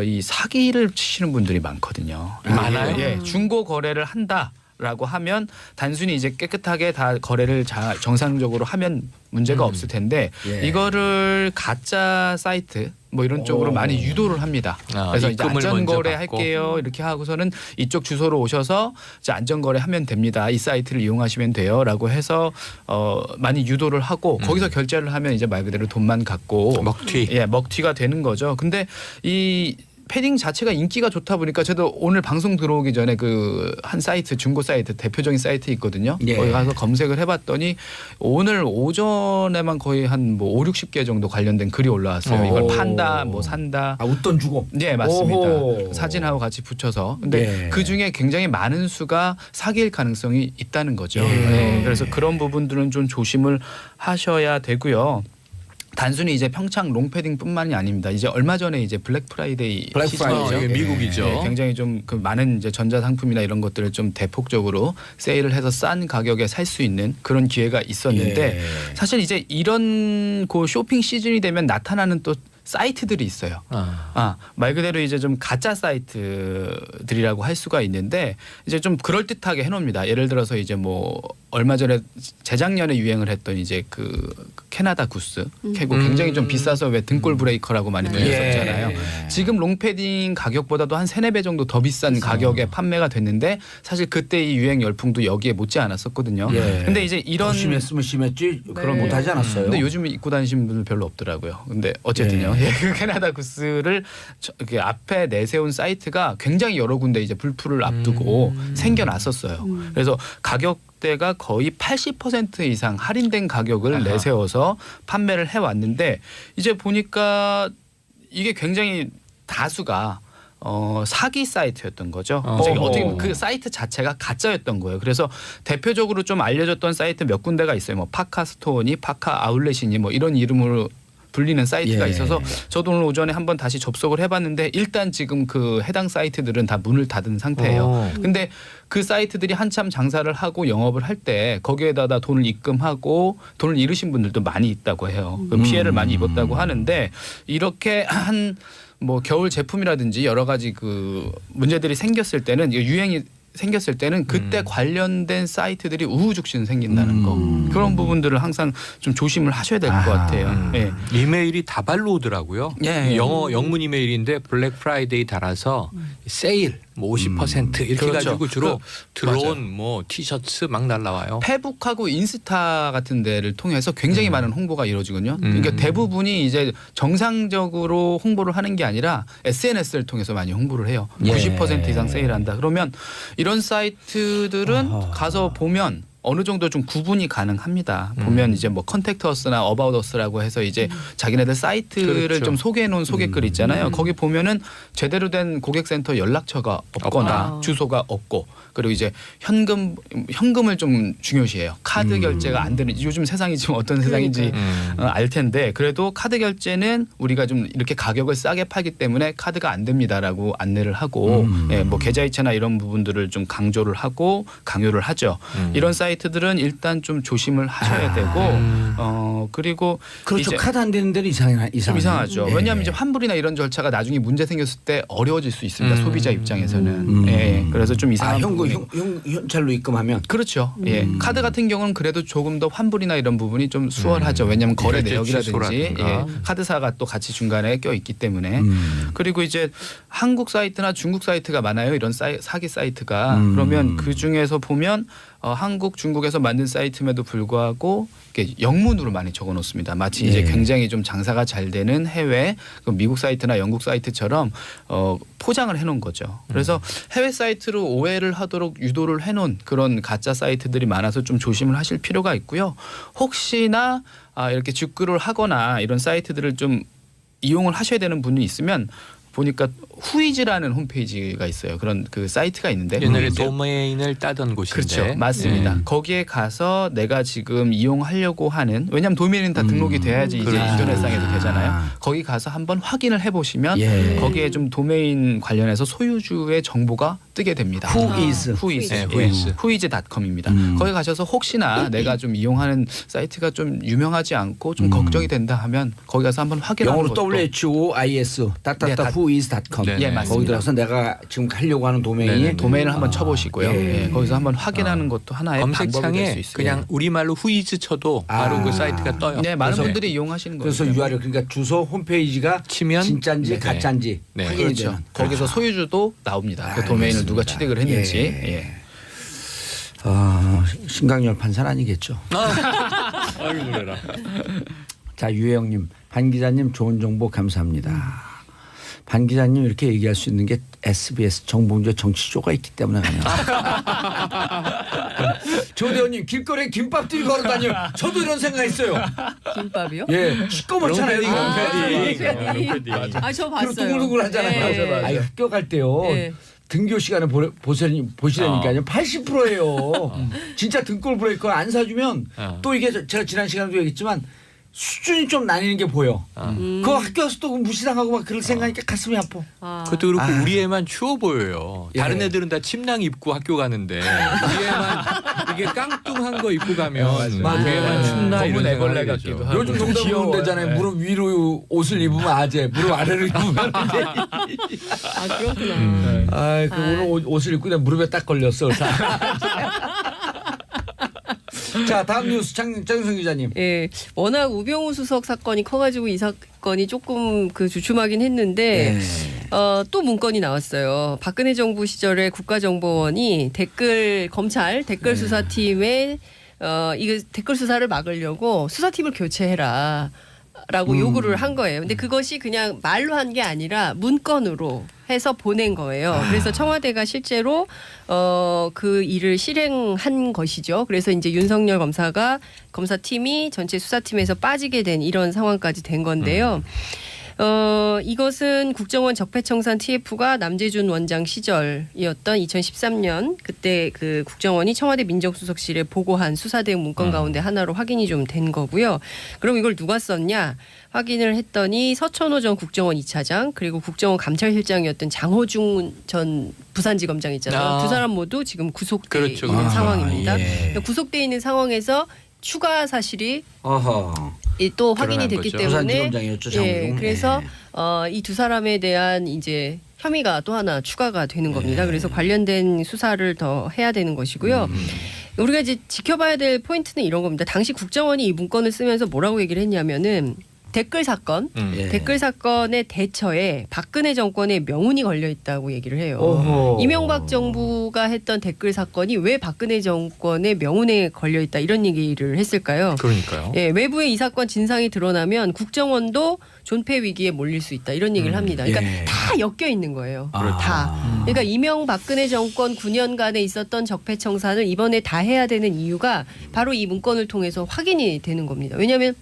S3: 이 사기를 치시는 분들이 많거든요.
S2: 많아요?
S3: 예, 중고 거래를 한다라고 하면 단순히 이제 깨끗하게 다 거래를 정상적으로 하면 문제가 없을 텐데
S1: 예.
S3: 이거를 가짜 사이트 뭐 이런 쪽으로 많이 유도를 합니다. 그래서 이제 안전거래 할게요 이렇게 하고서는 이쪽 주소로 오셔서 이제 안전거래 하면 됩니다. 이 사이트를 이용하시면 돼요라고 해서 많이 유도를 하고 거기서 결제를 하면 이제 말 그대로 돈만 갖고
S2: 먹튀.
S3: 예, 먹튀가 되는 거죠. 근데 이 패딩 자체가 인기가 좋다 보니까 저도 오늘 방송 들어오기 전에 그 한 사이트 중고 사이트 대표적인 사이트 있거든요.
S1: 예.
S3: 거기 가서 검색을 해봤더니 오늘 오전에만 거의 한 뭐 5, 60개 정도 관련된 글이 올라왔어요. 이걸 판다, 뭐 산다.
S1: 웃돈 주고.
S3: 네, 맞습니다.
S1: 오호.
S3: 사진하고 같이 붙여서. 근데
S1: 예.
S3: 그 중에 굉장히 많은 수가 사기일 가능성이 있다는 거죠.
S1: 예.
S3: 네, 그래서 그런 부분들은 좀 조심을 하셔야 되고요. 단순히 이제 평창 롱패딩뿐만이 아닙니다. 이제 얼마 전에 이제 블랙 프라이데이
S1: 블랙
S3: 시즌이죠.
S1: 프라이데이.
S2: 미국이죠.
S3: 네, 굉장히 좀 그 많은 이제 전자 상품이나 이런 것들을 좀 대폭적으로 세일을 해서 싼 가격에 살 수 있는 그런 기회가 있었는데
S1: 예.
S3: 사실 이제 이런 그 쇼핑 시즌이 되면 나타나는 또 사이트들이 있어요. 말 그대로 이제 좀 가짜 사이트들이라고 할 수가 있는데 이제 좀 그럴듯하게 해놓습니다. 예를 들어서 이제 뭐 얼마 전에 재작년에 유행을 했던 이제 그 캐나다 구스 캐고 굉장히 좀 비싸서 왜 등골 브레이커라고 많이 불렸었잖아요.
S1: 예.
S3: 지금 롱패딩 가격보다도 한 3-4배 정도 더 비싼 가격에 판매가 됐는데 사실 그때 이 유행 열풍도 여기에 못지 않았었거든요.
S1: 예.
S3: 근데 이제 이런
S1: 심했으면 심했지 그런
S4: 네.
S1: 못하지 않았어요.
S3: 근데 요즘 입고 다니시는 분들 별로 없더라고요. 근데 어쨌든요. 예, 그 캐나다 구스를 그 앞에 내세운 사이트가 굉장히 여러 군데 이제 불풀을 앞두고 생겨났었어요. 그래서 가격대가 거의 80% 이상 할인된 가격을 내세워서 판매를 해왔는데 이제 보니까 이게 굉장히 다수가 사기 사이트였던 거죠. 어떻게 보면 그 사이트 자체가 가짜였던 거예요. 그래서 대표적으로 좀 알려졌던 사이트 몇 군데가 있어요. 뭐 파카스토어니 파카 아울렛이니 뭐 이런 이름으로 불리는 사이트가
S1: 예.
S3: 있어서 저도 오늘 오전에 한번 다시 접속을 해봤는데 일단 지금 그 해당 사이트들은 다 문을 닫은 상태예요. 근데 그 사이트들이 한참 장사를 하고 영업을 할 때 거기에다가 돈을 입금하고 돈을 잃으신 분들도 많이 있다고 해요. 그 피해를 많이 입었다고 하는데 이렇게 한 뭐 겨울 제품이라든지 여러 가지 그 문제들이 생겼을 때는 유행이 생겼을 때는 그때 관련된 사이트들이 우후죽순 생긴다는 거 그런 부분들을 항상 좀 조심을 하셔야 될 것 같아요. 예.
S2: 이메일이 다발로 오더라고요.
S3: 예.
S2: 영문 이메일인데 블랙 프라이데이 달아서 세일 뭐 50% 이렇게
S3: 그렇죠.
S2: 가지고 주로 드론
S3: 맞아요.
S2: 뭐 티셔츠 막 날라와요.
S3: 페북하고 인스타 같은 데를 통해서 굉장히 많은 홍보가 이루어지거든요. 그러니까 대부분이 이제 정상적으로 홍보를 하는 게 아니라 SNS를 통해서 많이 홍보를 해요.
S1: 예.
S3: 90% 이상 세일한다. 그러면 이런 사이트들은 가서 보면 어느 정도 좀 구분이 가능합니다. 보면 이제 뭐 컨택트어스나 어바웃어스라고 해서 이제 자기네들 사이트를
S2: 그렇죠.
S3: 좀 소개해 놓은 소개글 있잖아요. 거기 보면은 제대로 된 고객센터 연락처가 없거나 주소가 없고 그리고 이제 현금을 좀 중요시해요. 카드 결제가 안 되는 요즘 세상이 지금 어떤 세상인지 알 텐데 그래도 카드 결제는 우리가 좀 이렇게 가격을 싸게 팔기 때문에 카드가 안 됩니다라고 안내를 하고 예, 뭐 계좌이체나 이런 부분들을 좀 강조를 하고 강요를 하죠. 이런 사이트들은 일단 좀 조심을 하셔야 되고 그리고
S1: 그렇죠.
S3: 이제
S1: 카드 안 되는 데는
S3: 좀 이상하죠.
S1: 예.
S3: 왜냐하면 이제 환불이나 이런 절차가 나중에 문제 생겼을 때 어려워질 수 있습니다. 소비자 입장에서는. 예, 그래서 좀 이상한 부분이.
S1: 현찰로 입금하면
S3: 그렇죠. 예, 카드 같은 경우는 그래도 조금 더 환불이나 이런 부분이 좀 수월하죠. 왜냐하면 거래
S2: 결제
S3: 내역이라든지
S2: 취소라든가.
S3: 예, 카드사가 또 같이 중간에 껴 있기 때문에 그리고 이제 한국 사이트나 중국 사이트가 많아요. 이런 사기 사이트가 그러면 그 중에서 보면 한국, 중국에서 만든 사이트임에도 불구하고 이렇게 영문으로 많이 적어놓습니다. 마치 이제 굉장히 좀 장사가 잘 되는 해외 미국 사이트나 영국 사이트처럼 포장을 해놓은 거죠. 그래서 해외 사이트로 오해를 하도록 유도를 해놓은 그런 가짜 사이트들이 많아서 좀 조심을 하실 필요가 있고요. 혹시나 이렇게 직구를 하거나 이런 사이트들을 좀 이용을 하셔야 되는 분이 있으면 보니까 후이즈라는 홈페이지가 있어요. 그런 그 사이트가 있는데
S2: 옛날에 도메인을 따던 곳인데.
S3: 그렇죠. 맞습니다. 거기에 가서 내가 지금 이용하려고 하는 왜냐하면 도메인은 다 등록이 돼야지 이제 인터넷상에도 되잖아요. 거기 가서 한번 확인을 해보시면 거기에 좀 도메인 관련해서 소유주의 정보가 뜨게 됩니다. 후이즈.com입니다. 거기 가셔서 혹시나 내가 좀 이용하는 사이트가 좀 유명하지 않고 좀 걱정이 된다 하면 거기 가서 한번 확인하는
S1: 영어로
S3: 것도
S1: WHOIS whois.com
S3: 예, 맞습니다.
S1: 거기 들어가서 내가 지금 하려고 하는 도메인이
S3: 도메인을 한번 쳐보시고요. 예, 거기서 한번 확인하는 것도 하나의 방법이 될 수
S2: 검색창에
S3: 있어요.
S2: 그냥 우리말로 후이즈 쳐도 바로 그 사이트가 떠요.
S3: 네, 많은 분들이 이용하시는 거예요.
S1: 그래서 URL 그러니까 주소 홈페이지가
S2: 치면
S1: 진짜인지 가짜인지 확인이
S3: 그렇죠.
S1: 되는.
S3: 거기서 소유주도 나옵니다. 그 도메인을 누가 취득을 했는지. 예.
S1: 신강열 판사는 아니겠죠.
S2: 아이고 그래라.
S1: 자, 유혜영님, 반 기자님 좋은 정보 감사합니다. 반 기자님 이렇게 얘기할 수 있는 게 SBS 정봉주의 정치쇼가 있기 때문에 아니에요. 조대원님 길거리에 김밥 들고 걸어다녀. 저도 이런 생각했어요.
S4: 김밥이요?
S1: 예, 시꺼멓잖아요.
S4: 저
S1: 그리고
S4: 봤어요.
S1: 둥글둥글 하잖아요.
S4: 네.
S1: 아니, 학교 갈 때요.
S4: 네.
S1: 등교 시간에 보시라니까요. 80%예요. 진짜 등골 브레이커 안 사주면 또 이게 제가 지난 시간에도 얘기했지만 수준이 좀 나뉘는 게 보여. 그거 학교 가서 또 무시당하고 막 그럴 생각하니까 가슴이 아파.
S2: 그것도 그렇고 우리 애만 추워 보여요. 다른 애들은 다 침낭 입고 학교 가는데 우리 애만 이게 깡뚱한 거 입고 가면 우리 애만 춥나 이런
S3: 애벌레
S2: 생각이
S3: 같기도
S2: 들죠.
S3: 하고.
S1: 요즘 농담 부르는 데잖아요. 무릎 위로 옷을 입으면 아재, 무릎 아래로 입으면
S4: 그렇구나.
S1: 오늘 옷을 입고 내가 무릎에 딱 걸렸어. 자, 다음 뉴스 장윤성 기자님.
S4: 예, 워낙 우병우 수석 사건이 커가지고 이 사건이 조금 그 주춤하긴 했는데 또 문건이 나왔어요. 박근혜 정부 시절에 국가정보원이 검찰 댓글 수사팀에 이거 댓글 수사를 막으려고 수사팀을 교체해라. 라고 요구를 한 거예요. 근데 그것이 그냥 말로 한 게 아니라 문건으로 해서 보낸 거예요. 그래서 청와대가 실제로 그 일을 실행한 것이죠. 그래서 이제 윤석열 검사팀이 전체 수사팀에서 빠지게 된 이런 상황까지 된 건데요. 이것은 국정원 적폐청산 TF가 남재준 원장 시절이었던 2013년 그때 그 국정원이 청와대 민정수석실에 보고한 수사 대응 문건 가운데 하나로 확인이 좀 된 거고요. 그럼 이걸 누가 썼냐? 확인을 했더니 서천호 전 국정원 2차장 그리고 국정원 감찰실장이었던 장호중 전 부산지검장 있잖아요. 두 사람 모두 지금 구속돼 있는 상황입니다. 구속돼 있는 상황에서 추가 사실이 또 확인이 됐기 때문에
S1: 부산지검장이었죠, 장호중.
S4: 그래서 이 두 사람에 대한 이제 혐의가 또 하나 추가가 되는 겁니다. 그래서 관련된 수사를 더 해야 되는 것이고요. 우리가 이제 지켜봐야 될 포인트는 이런 겁니다. 당시 국정원이 이 문건을 쓰면서 뭐라고 얘기를 했냐면은 댓글 사건의 대처에 박근혜 정권의 명운이 걸려 있다고 얘기를 해요. 이명박 정부가 했던 댓글 사건이 왜 박근혜 정권의 명운에 걸려 있다 이런 얘기를 했을까요?
S2: 그러니까요.
S4: 예, 외부에 이 사건 진상이 드러나면 국정원도 존폐 위기에 몰릴 수 있다 이런 얘기를 합니다. 그러니까 다 엮여 있는 거예요. 다. 그러니까 이명박근혜 정권 9년간에 있었던 적폐청산을 이번에 다 해야 되는 이유가 바로 이 문건을 통해서 확인이 되는 겁니다. 왜냐하면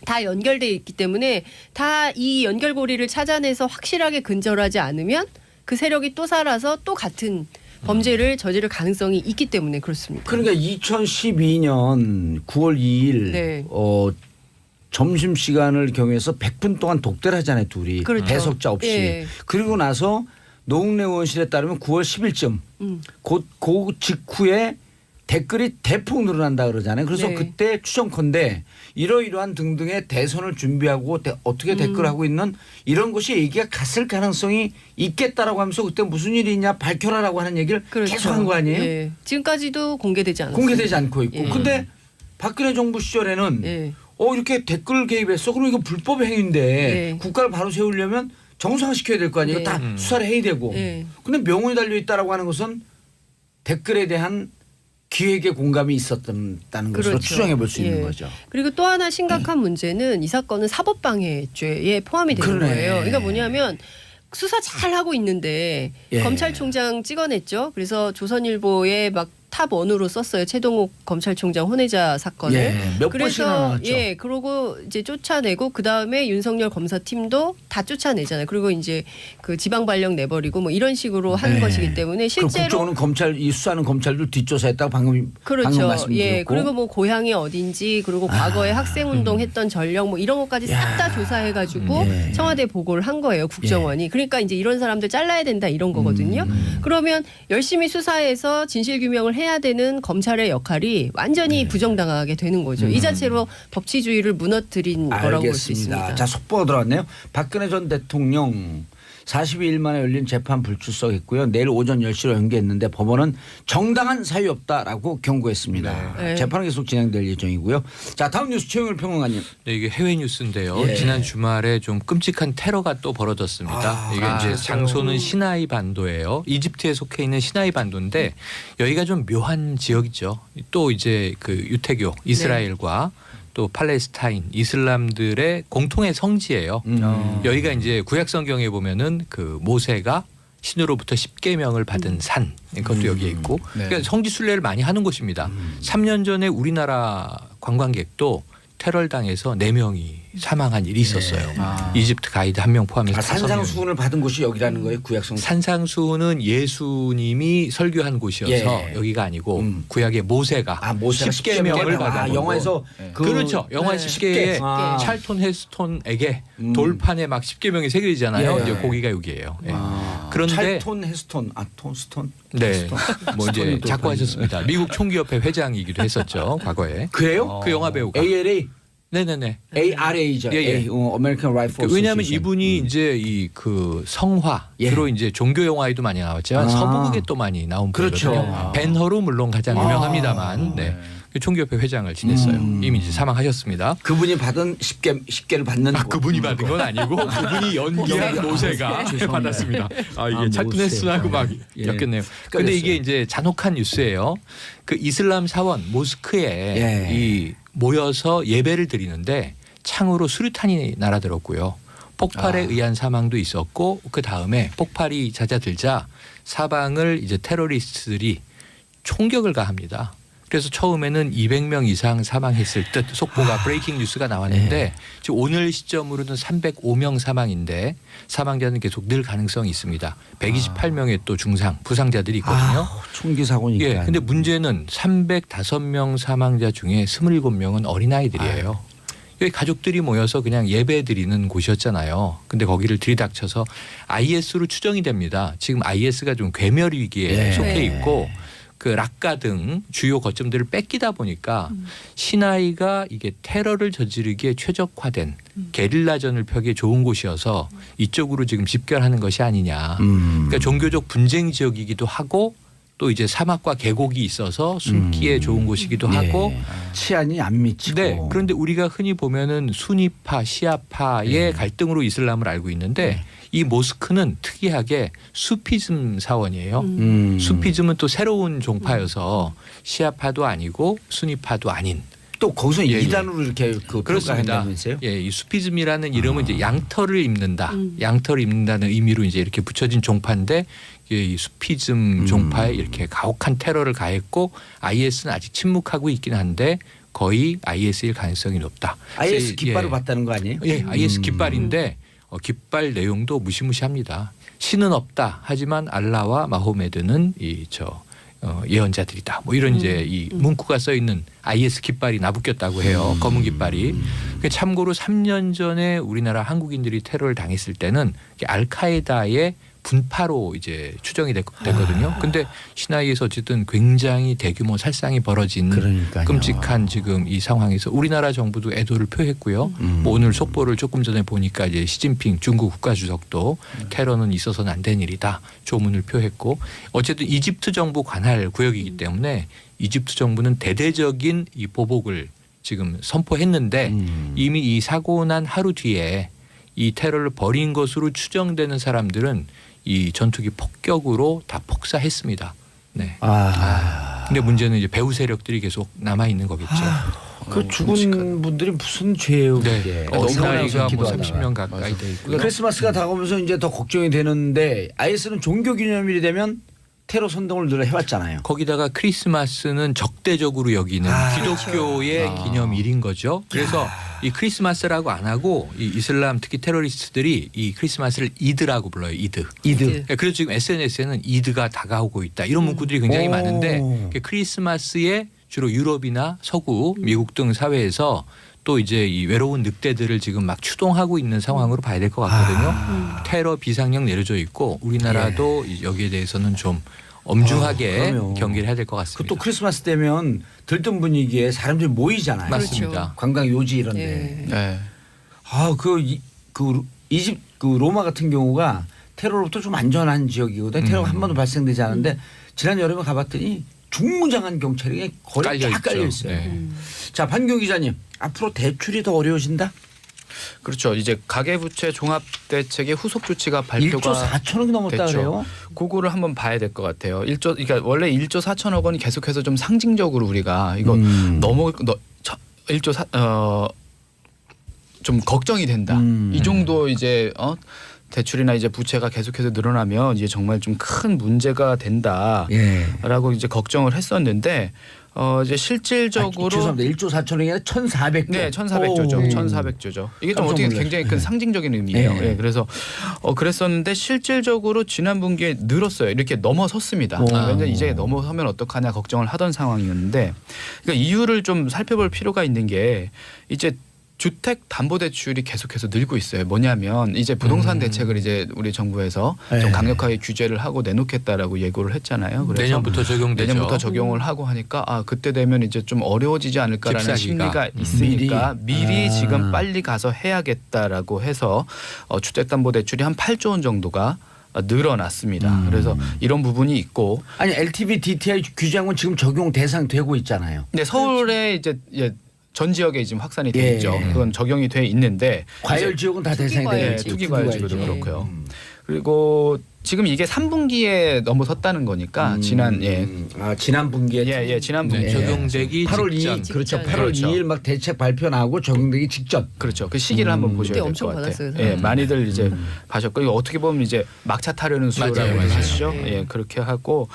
S4: 다 연결돼 있기 때문에 다 이 연결고리를 찾아내서 확실하게 근절하지 않으면 그 세력이 또 살아서 또 같은 범죄를 저지를 가능성이 있기 때문에 그렇습니다.
S1: 그러니까 2012년 9월 2일 점심시간을 경유해서 100분 동안 독대를 하잖아요. 둘이.
S4: 그렇죠.
S1: 배석자 없이.
S4: 예.
S1: 그리고 나서 노웅래 의원실에 따르면 9월 10일쯤 그 직후에 댓글이 대폭 늘어난다 그러잖아요. 그래서 그때 추정컨대 이러이러한 등등의 대선을 준비하고 어떻게 댓글하고 있는 이런 것이 얘기가 갔을 가능성이 있겠다라고 하면서 그때 무슨 일이 있냐 밝혀라라고 하는 얘기를 계속 한 거 아니에요?
S4: 예. 지금까지도 공개되지 않았어요.
S1: 공개되지 않고 있고. 근데 박근혜 정부 시절에는 이렇게 댓글 개입했어. 그럼 이거 불법 행위인데 국가를 바로 세우려면 정상화시켜야 될 거 아니에요. 다 수사를 해야 되고. 근데 명운이 달려있다라고 하는 것은 댓글에 대한 기획의 공감이 있었다는 것으로 추정해 볼 수 있는 거죠.
S4: 그리고 또 하나 심각한 문제는 이 사건은 사법방해죄에 포함이 되는 거예요. 그러니까 뭐냐면 수사 잘 하고 있는데 검찰총장 찍어냈죠. 그래서 조선일보에 막 탑 원으로 썼어요. 최동욱 검찰총장 혼외자 사건을.
S1: 예, 몇 번씩이나 나왔죠.
S4: 예, 그러고 이제 쫓아내고 그 다음에 윤석열 검사팀도 다 쫓아내잖아요. 그리고 이제 그 지방 발령 내버리고 뭐 이런 식으로 한
S1: 네.
S4: 것이기 때문에 실제로
S1: 국정원은 검찰 이 수사하는 검찰도 뒷조사했다고 방금
S4: 그렇죠.
S1: 말씀드렸고.
S4: 예, 그리고 뭐 고향이 어딘지 그리고 과거에 학생운동 했던 전력 뭐 이런 것까지 싹 다 조사해가지고
S1: 예.
S4: 청와대 보고를 한 거예요. 국정원이. 그러니까 이제 이런 사람들 잘라야 된다 이런 거거든요. 그러면 열심히 수사해서 진실규명을 해야 되는 검찰의 역할이 완전히 부정당하게 되는 거죠. 이 자체로 법치주의를 무너뜨린 거라고 볼 수 있습니다.
S1: 자, 속보가 들어왔네요. 박근혜 전 대통령 42일 만에 열린 재판 불출석했고요. 내일 오전 10시로 연기했는데 법원은 정당한 사유 없다라고 경고했습니다.
S4: 네.
S1: 재판은 계속 진행될 예정이고요. 자, 다음 뉴스 최영일 평론가님.
S2: 네, 이게 해외 뉴스인데요.
S1: 예.
S2: 지난 주말에 좀 끔찍한 테러가 또 벌어졌습니다. 이게 이제 장소는 시나이 반도예요. 이집트에 속해 있는 시나이 반도인데 여기가 좀 묘한 지역이죠. 또 이제 그 유태교 이스라엘과 또 팔레스타인 이슬람들의 공통의 성지예요. 여기가 이제 구약 성경에 보면은 그 모세가 신으로부터 10계명을 받은 산 그것도 여기에 있고 그러니까 성지 순례를 많이 하는 곳입니다. 3년 전에 우리나라 관광객도 테러를 당해서 4명이 사망한 일이 있었어요. 이집트 가이드 1명 포함해서 5명.
S1: 산상수훈을 받은 곳이 여기라는 거예요. 구약성.
S2: 산상수훈은 예수님이 설교한 곳이어서
S1: 예.
S2: 여기가 아니고 구약의 모세가
S1: 모세가
S2: 10계명을 받은
S1: 영화에서
S2: 그렇죠. 영화 10개에 찰톤 헤스톤에게 돌판에 막 10계명이 새겨지잖아요.
S1: 예.
S2: 이제 거기가 여기예요. 예. 그런데
S1: 찰톤 헤스톤 스톤.
S2: 네, 뭐 이제 자꾸 하셨습니다. 미국 총기협회 회장이기도 했었죠. 과거에.
S1: 그래요?
S2: 그 영화 배우가.
S1: ALA.
S2: 네네네.
S1: ARA죠.
S2: 예, 예.
S1: American Rifle
S2: 왜냐하면
S1: Association.
S2: 이분이 이제 이 그 성화
S1: 예.
S2: 주로 이제 종교 영화에도 많이 나왔지만 서부극에 또 많이 나온
S1: 그렇죠.
S2: 분이거든요. 벤허로 물론 가장 유명합니다만 네. 총기협회 회장을 지냈어요. 이미 이제 사망하셨습니다.
S1: 그분이 받은 10개를 받는
S2: 그분이 받은 건 아니고 그분이 연기한 모세가 받았습니다. 이게 찰튼 헤스톤하고 막 엮였네요. 그런데 이게 이제 잔혹한 뉴스예요. 그 이슬람 사원 모스크에 이 모여서 예배를 드리는데 창으로 수류탄이 날아들었고요. 폭발에 의한 사망도 있었고 그 다음에 폭발이 잦아들자 사방을 이제 테러리스트들이 총격을 가합니다. 그래서 처음에는 200명 이상 사망했을 듯 속보가 브레이킹 뉴스가 나왔는데 지금 오늘 시점으로는 305명 사망인데 사망자는 계속 늘 가능성이 있습니다. 128명의 또 중상 부상자들이 있거든요.
S1: 총기 사고니까.
S2: 예, 근데 문제는 305명 사망자 중에 27명은 어린아이들이에요. 여기 가족들이 모여서 그냥 예배 드리는 곳이었잖아요. 근데 거기를 들이닥쳐서 IS로 추정이 됩니다. 지금 IS가 좀 괴멸 위기에 속해 있고 그 락가 등 주요 거점들을 뺏기다 보니까 시나이가 이게 테러를 저지르기에 최적화된 게릴라전을 펴기에 좋은 곳이어서 이쪽으로 지금 집결하는 것이 아니냐. 그러니까 종교적 분쟁 지역이기도 하고 또 이제 사막과 계곡이 있어서 숨기에 좋은 곳이기도 하고
S1: 치안이 안 미치고.
S2: 네. 그런데 우리가 흔히 보면은 수니파, 시아파의 갈등으로 이슬람을 알고 있는데 이 모스크는 특이하게 수피즘 사원이에요. 수피즘은 또 새로운 종파여서 시아파도 아니고 수니파도 아닌.
S1: 또 거기서 이단으로 이렇게
S2: 그렇습니다.
S1: 평가한다면서요?
S2: 예, 이 수피즘이라는 이름은 이제 양털을 입는다, 양털을 입는다는 의미로 이제 이렇게 붙여진 종파인데 이 수피즘 종파에 이렇게 가혹한 테러를 가했고 IS는 아직 침묵하고 있긴 한데 거의 IS일 가능성이 높다.
S1: IS 깃발을 봤다는 거 아니에요?
S2: 예, IS 깃발인데 깃발 내용도 무시무시합니다. 신은 없다. 하지만 알라와 마호메드는 예언자들이다. 뭐 이런 이제 이 문구가 써 있는 IS 깃발이 나붙겼다고 해요. 검은 깃발이. 참고로 3년 전에 우리나라 한국인들이 테러를 당했을 때는 알카에다의 분파로 이제 추정이 됐거든요. 근데 시나이에서 어쨌든 굉장히 대규모 살상이 벌어진 끔찍한 지금 이 상황에서 우리나라 정부도 애도를 표했고요. 뭐 오늘 속보를 조금 전에 보니까 이제 시진핑 중국 국가주석도 테러는 있어서는 안 된 일이다. 조문을 표했고 어쨌든 이집트 정부 관할 구역이기 때문에 이집트 정부는 대대적인 이 보복을 지금 선포했는데 이미 이 사고 난 하루 뒤에 이 테러를 벌인 것으로 추정되는 사람들은 이 전투기 폭격으로 다 폭사했습니다. 네. 근데 문제는 이제 배후 세력들이 계속 남아 있는 거겠죠.
S1: 그 죽은 분들이 무슨 죄예요, 그게?
S2: 어린 나이가 뭐 30명 가까이 돼 있고요.
S1: 크리스마스가 다가오면서 이제 더 걱정이 되는데 IS는 종교 기념일이 되면 테러 선동을 늘 해왔잖아요.
S2: 거기다가 크리스마스는 적대적으로 여기는 기독교의
S1: 그렇죠.
S2: 기념일인 거죠. 그래서 이 크리스마스라고 안 하고 이 이슬람 특히 테러리스트들이 이 크리스마스를 이드라고 불러요. 이드. 그래서 지금 SNS에는 이드가 다가오고 있다. 이런 문구들이 굉장히 많은데 크리스마스에 주로 유럽이나 서구, 미국 등 사회에서 또 이제 이 외로운 늑대들을 지금 막 추동하고 있는 상황으로 봐야 될 것 같거든요. 테러 비상령 내려져 있고 우리나라도 여기에 대해서는 좀 엄중하게 경계를 해야 될 것 같습니다.
S1: 또 크리스마스 되면 들뜬 분위기에 사람들이 모이잖아요.
S2: 맞습니다.
S4: 그렇죠.
S1: 관광 요지 이런데.
S3: 네.
S1: 그 이집 그 로마 같은 경우가 테러로부터 좀 안전한 지역이거든요. 테러가 한 번도 발생되지 않은데 지난 여름에 가봤더니 중무장한 경찰이 거의 쫙 깔려 있어요.
S2: 네.
S1: 자, 판경 기자님, 앞으로 대출이 더 어려워진다?
S3: 그렇죠. 이제 가계부채 종합대책의 후속 조치가 발표가
S1: 1조 4천억이 넘었다
S3: 됐죠.
S1: 그래요?
S3: 그거를 한번 봐야 될 것 같아요. 그러니까 원래 1조 4천억 원이 계속해서 좀 상징적으로 우리가 이거 너무 1조 좀 걱정이 된다. 이 정도 이제 대출이나 이제 부채가 계속해서 늘어나면 이제 정말 좀 큰 문제가 된다라고 이제 걱정을 했었는데 이제 실질적으로
S1: 죄송합니다. 1조 4천억이 아니라 1,400조.
S3: 네, 1,400조죠. 1,400조죠. 이게 좀 어떻게 굉장히 큰 상징적인 의미예요.
S1: 네.
S3: 네, 그래서 그랬었는데 실질적으로 지난 분기에 늘었어요. 이렇게 넘어섰습니다. 왜냐면 이제 넘어서면 어떡하냐 걱정을 하던 상황이었는데 그러니까 이유를 좀 살펴볼 필요가 있는 게 이제 주택담보대출이 계속해서 늘고 있어요. 뭐냐면 이제 부동산 대책을 이제 우리 정부에서 좀 강력하게 규제를 하고 내놓겠다라고 예고를 했잖아요. 그래서
S2: 내년부터 적용되죠.
S3: 내년부터 적용을 하고 하니까 그때 되면 이제 좀 어려워지지 않을까라는
S2: 집사기가.
S3: 심리가 있으니까 미리 지금 빨리 가서 해야겠다라고 해서 주택담보대출이 한 8조 원 정도가 늘어났습니다. 그래서 이런 부분이 있고
S1: 아니 LTV, DTI 규제하고는 지금 적용 대상 되고 있잖아요.
S3: 네, 서울에 이제 전 지역에 지금 확산이 돼 있죠. 그건 적용이 돼 있는데
S1: 과열 지역은 다 대상이 되겠지.
S3: 투기과열 지역도 그렇고요. 그리고 지금 이게 3분기에 넘어섰다는 거니까 지난
S1: 지난 분기에
S3: 지난 분기에
S2: 적용되기
S1: 8월 2일
S2: 직전.
S1: 그렇죠. 8월
S3: 그렇죠.
S1: 2일 막 대책 발표 나고 적용되기 직전.
S3: 그렇죠. 그 시기를 한번 보셔야 될 것
S4: 엄청
S3: 같아요.
S4: 받았어요,
S3: 예, 많이들 이제 봐셨고 이거 어떻게 보면 이제 막차 타려는 수요라고
S2: 맞아요.
S3: 하시죠. 예, 그렇게 하고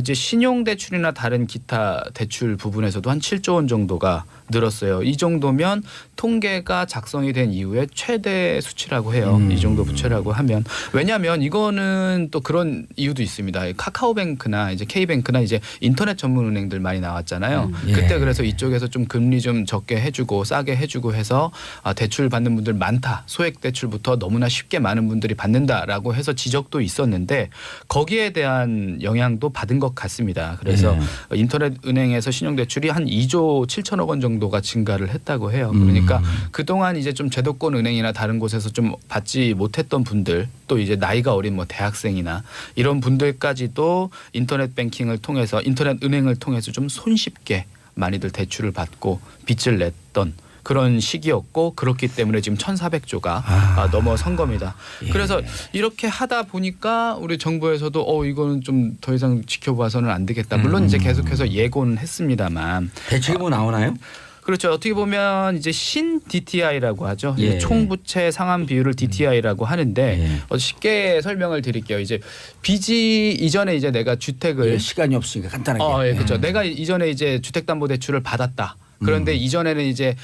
S3: 이제 신용 대출이나 다른 기타 대출 부분에서도 한 7조 원 정도가 늘었어요. 이 정도면 통계가 작성이 된 이후에 최대 수치라고 해요. 이 정도 부채라고 하면 왜냐하면 이거는 또 그런 이유도 있습니다. 카카오뱅크나 이제 K뱅크나 이제 인터넷 전문 은행들 많이 나왔잖아요. 그때 그래서 이쪽에서 좀 금리 좀 적게 해주고 싸게 해주고 해서 대출 받는 분들 많다. 소액 대출부터 너무나 쉽게 많은 분들이 받는다라고 해서 지적도 있었는데 거기에 대한 영향도 받은 것 같습니다. 그래서 인터넷 은행에서 신용 대출이 한 2조 7천억 원 정도가 증가를 했다고 해요. 그러니까 그동안 이제 좀 제도권 은행이나 다른 곳에서 좀 받지 못했던 분들 또 이제 나이가 어린 뭐 대학생이나 이런 분들까지도 인터넷 뱅킹을 통해서 인터넷 은행을 통해서 좀 손쉽게 많이들 대출을 받고 빚을 냈던 그런 시기였고 그렇기 때문에 지금 1,400조가 넘어선 겁니다. 그래서 이렇게 하다 보니까 우리 정부에서도 이거는 좀 더 이상 지켜봐서는 안 되겠다. 물론 이제 계속해서 예고는 했습니다만
S1: 대책이 뭐 나오나요?
S3: 그렇죠. 어떻게 보면 이제 신 DTI라고 하죠. 총부채 상환 비율을 DTI라고 하는데 쉽게 설명을 드릴게요. 이제 빚이 이전에 이제 내가 주택을
S1: 시간이 없으니까 간단하게.
S3: 그렇죠. 내가 이전에 이제 주택담보대출을 받았다. 그런데 이전에는 이제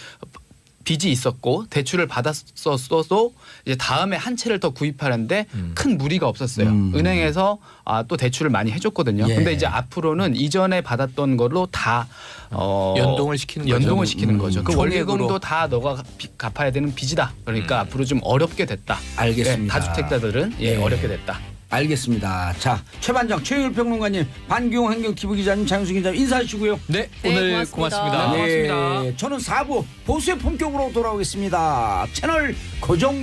S3: 빚이 있었고 대출을 받았었어도 이제 다음에 한 채를 더 구입하는데 큰 무리가 없었어요. 은행에서 또 대출을 많이 해줬거든요. 근데 이제 앞으로는 이전에 받았던 걸로 다
S2: 연동을 시키는 거죠.
S3: 그 원리금도 다 너가 갚아야 되는 빚이다. 그러니까 앞으로 좀 어렵게 됐다.
S1: 알겠습니다.
S3: 다주택자들은 어렵게 됐다.
S1: 알겠습니다. 자, 최반장 최율 평론가님, 반기용 행정TV 기자님, 장윤수 기자님 인사하시고요.
S2: 네,
S4: 네,
S2: 오늘
S4: 고맙습니다.
S2: 고맙습니다.
S1: 저는 4부 보수의 품격으로 돌아오겠습니다. 채널 고정.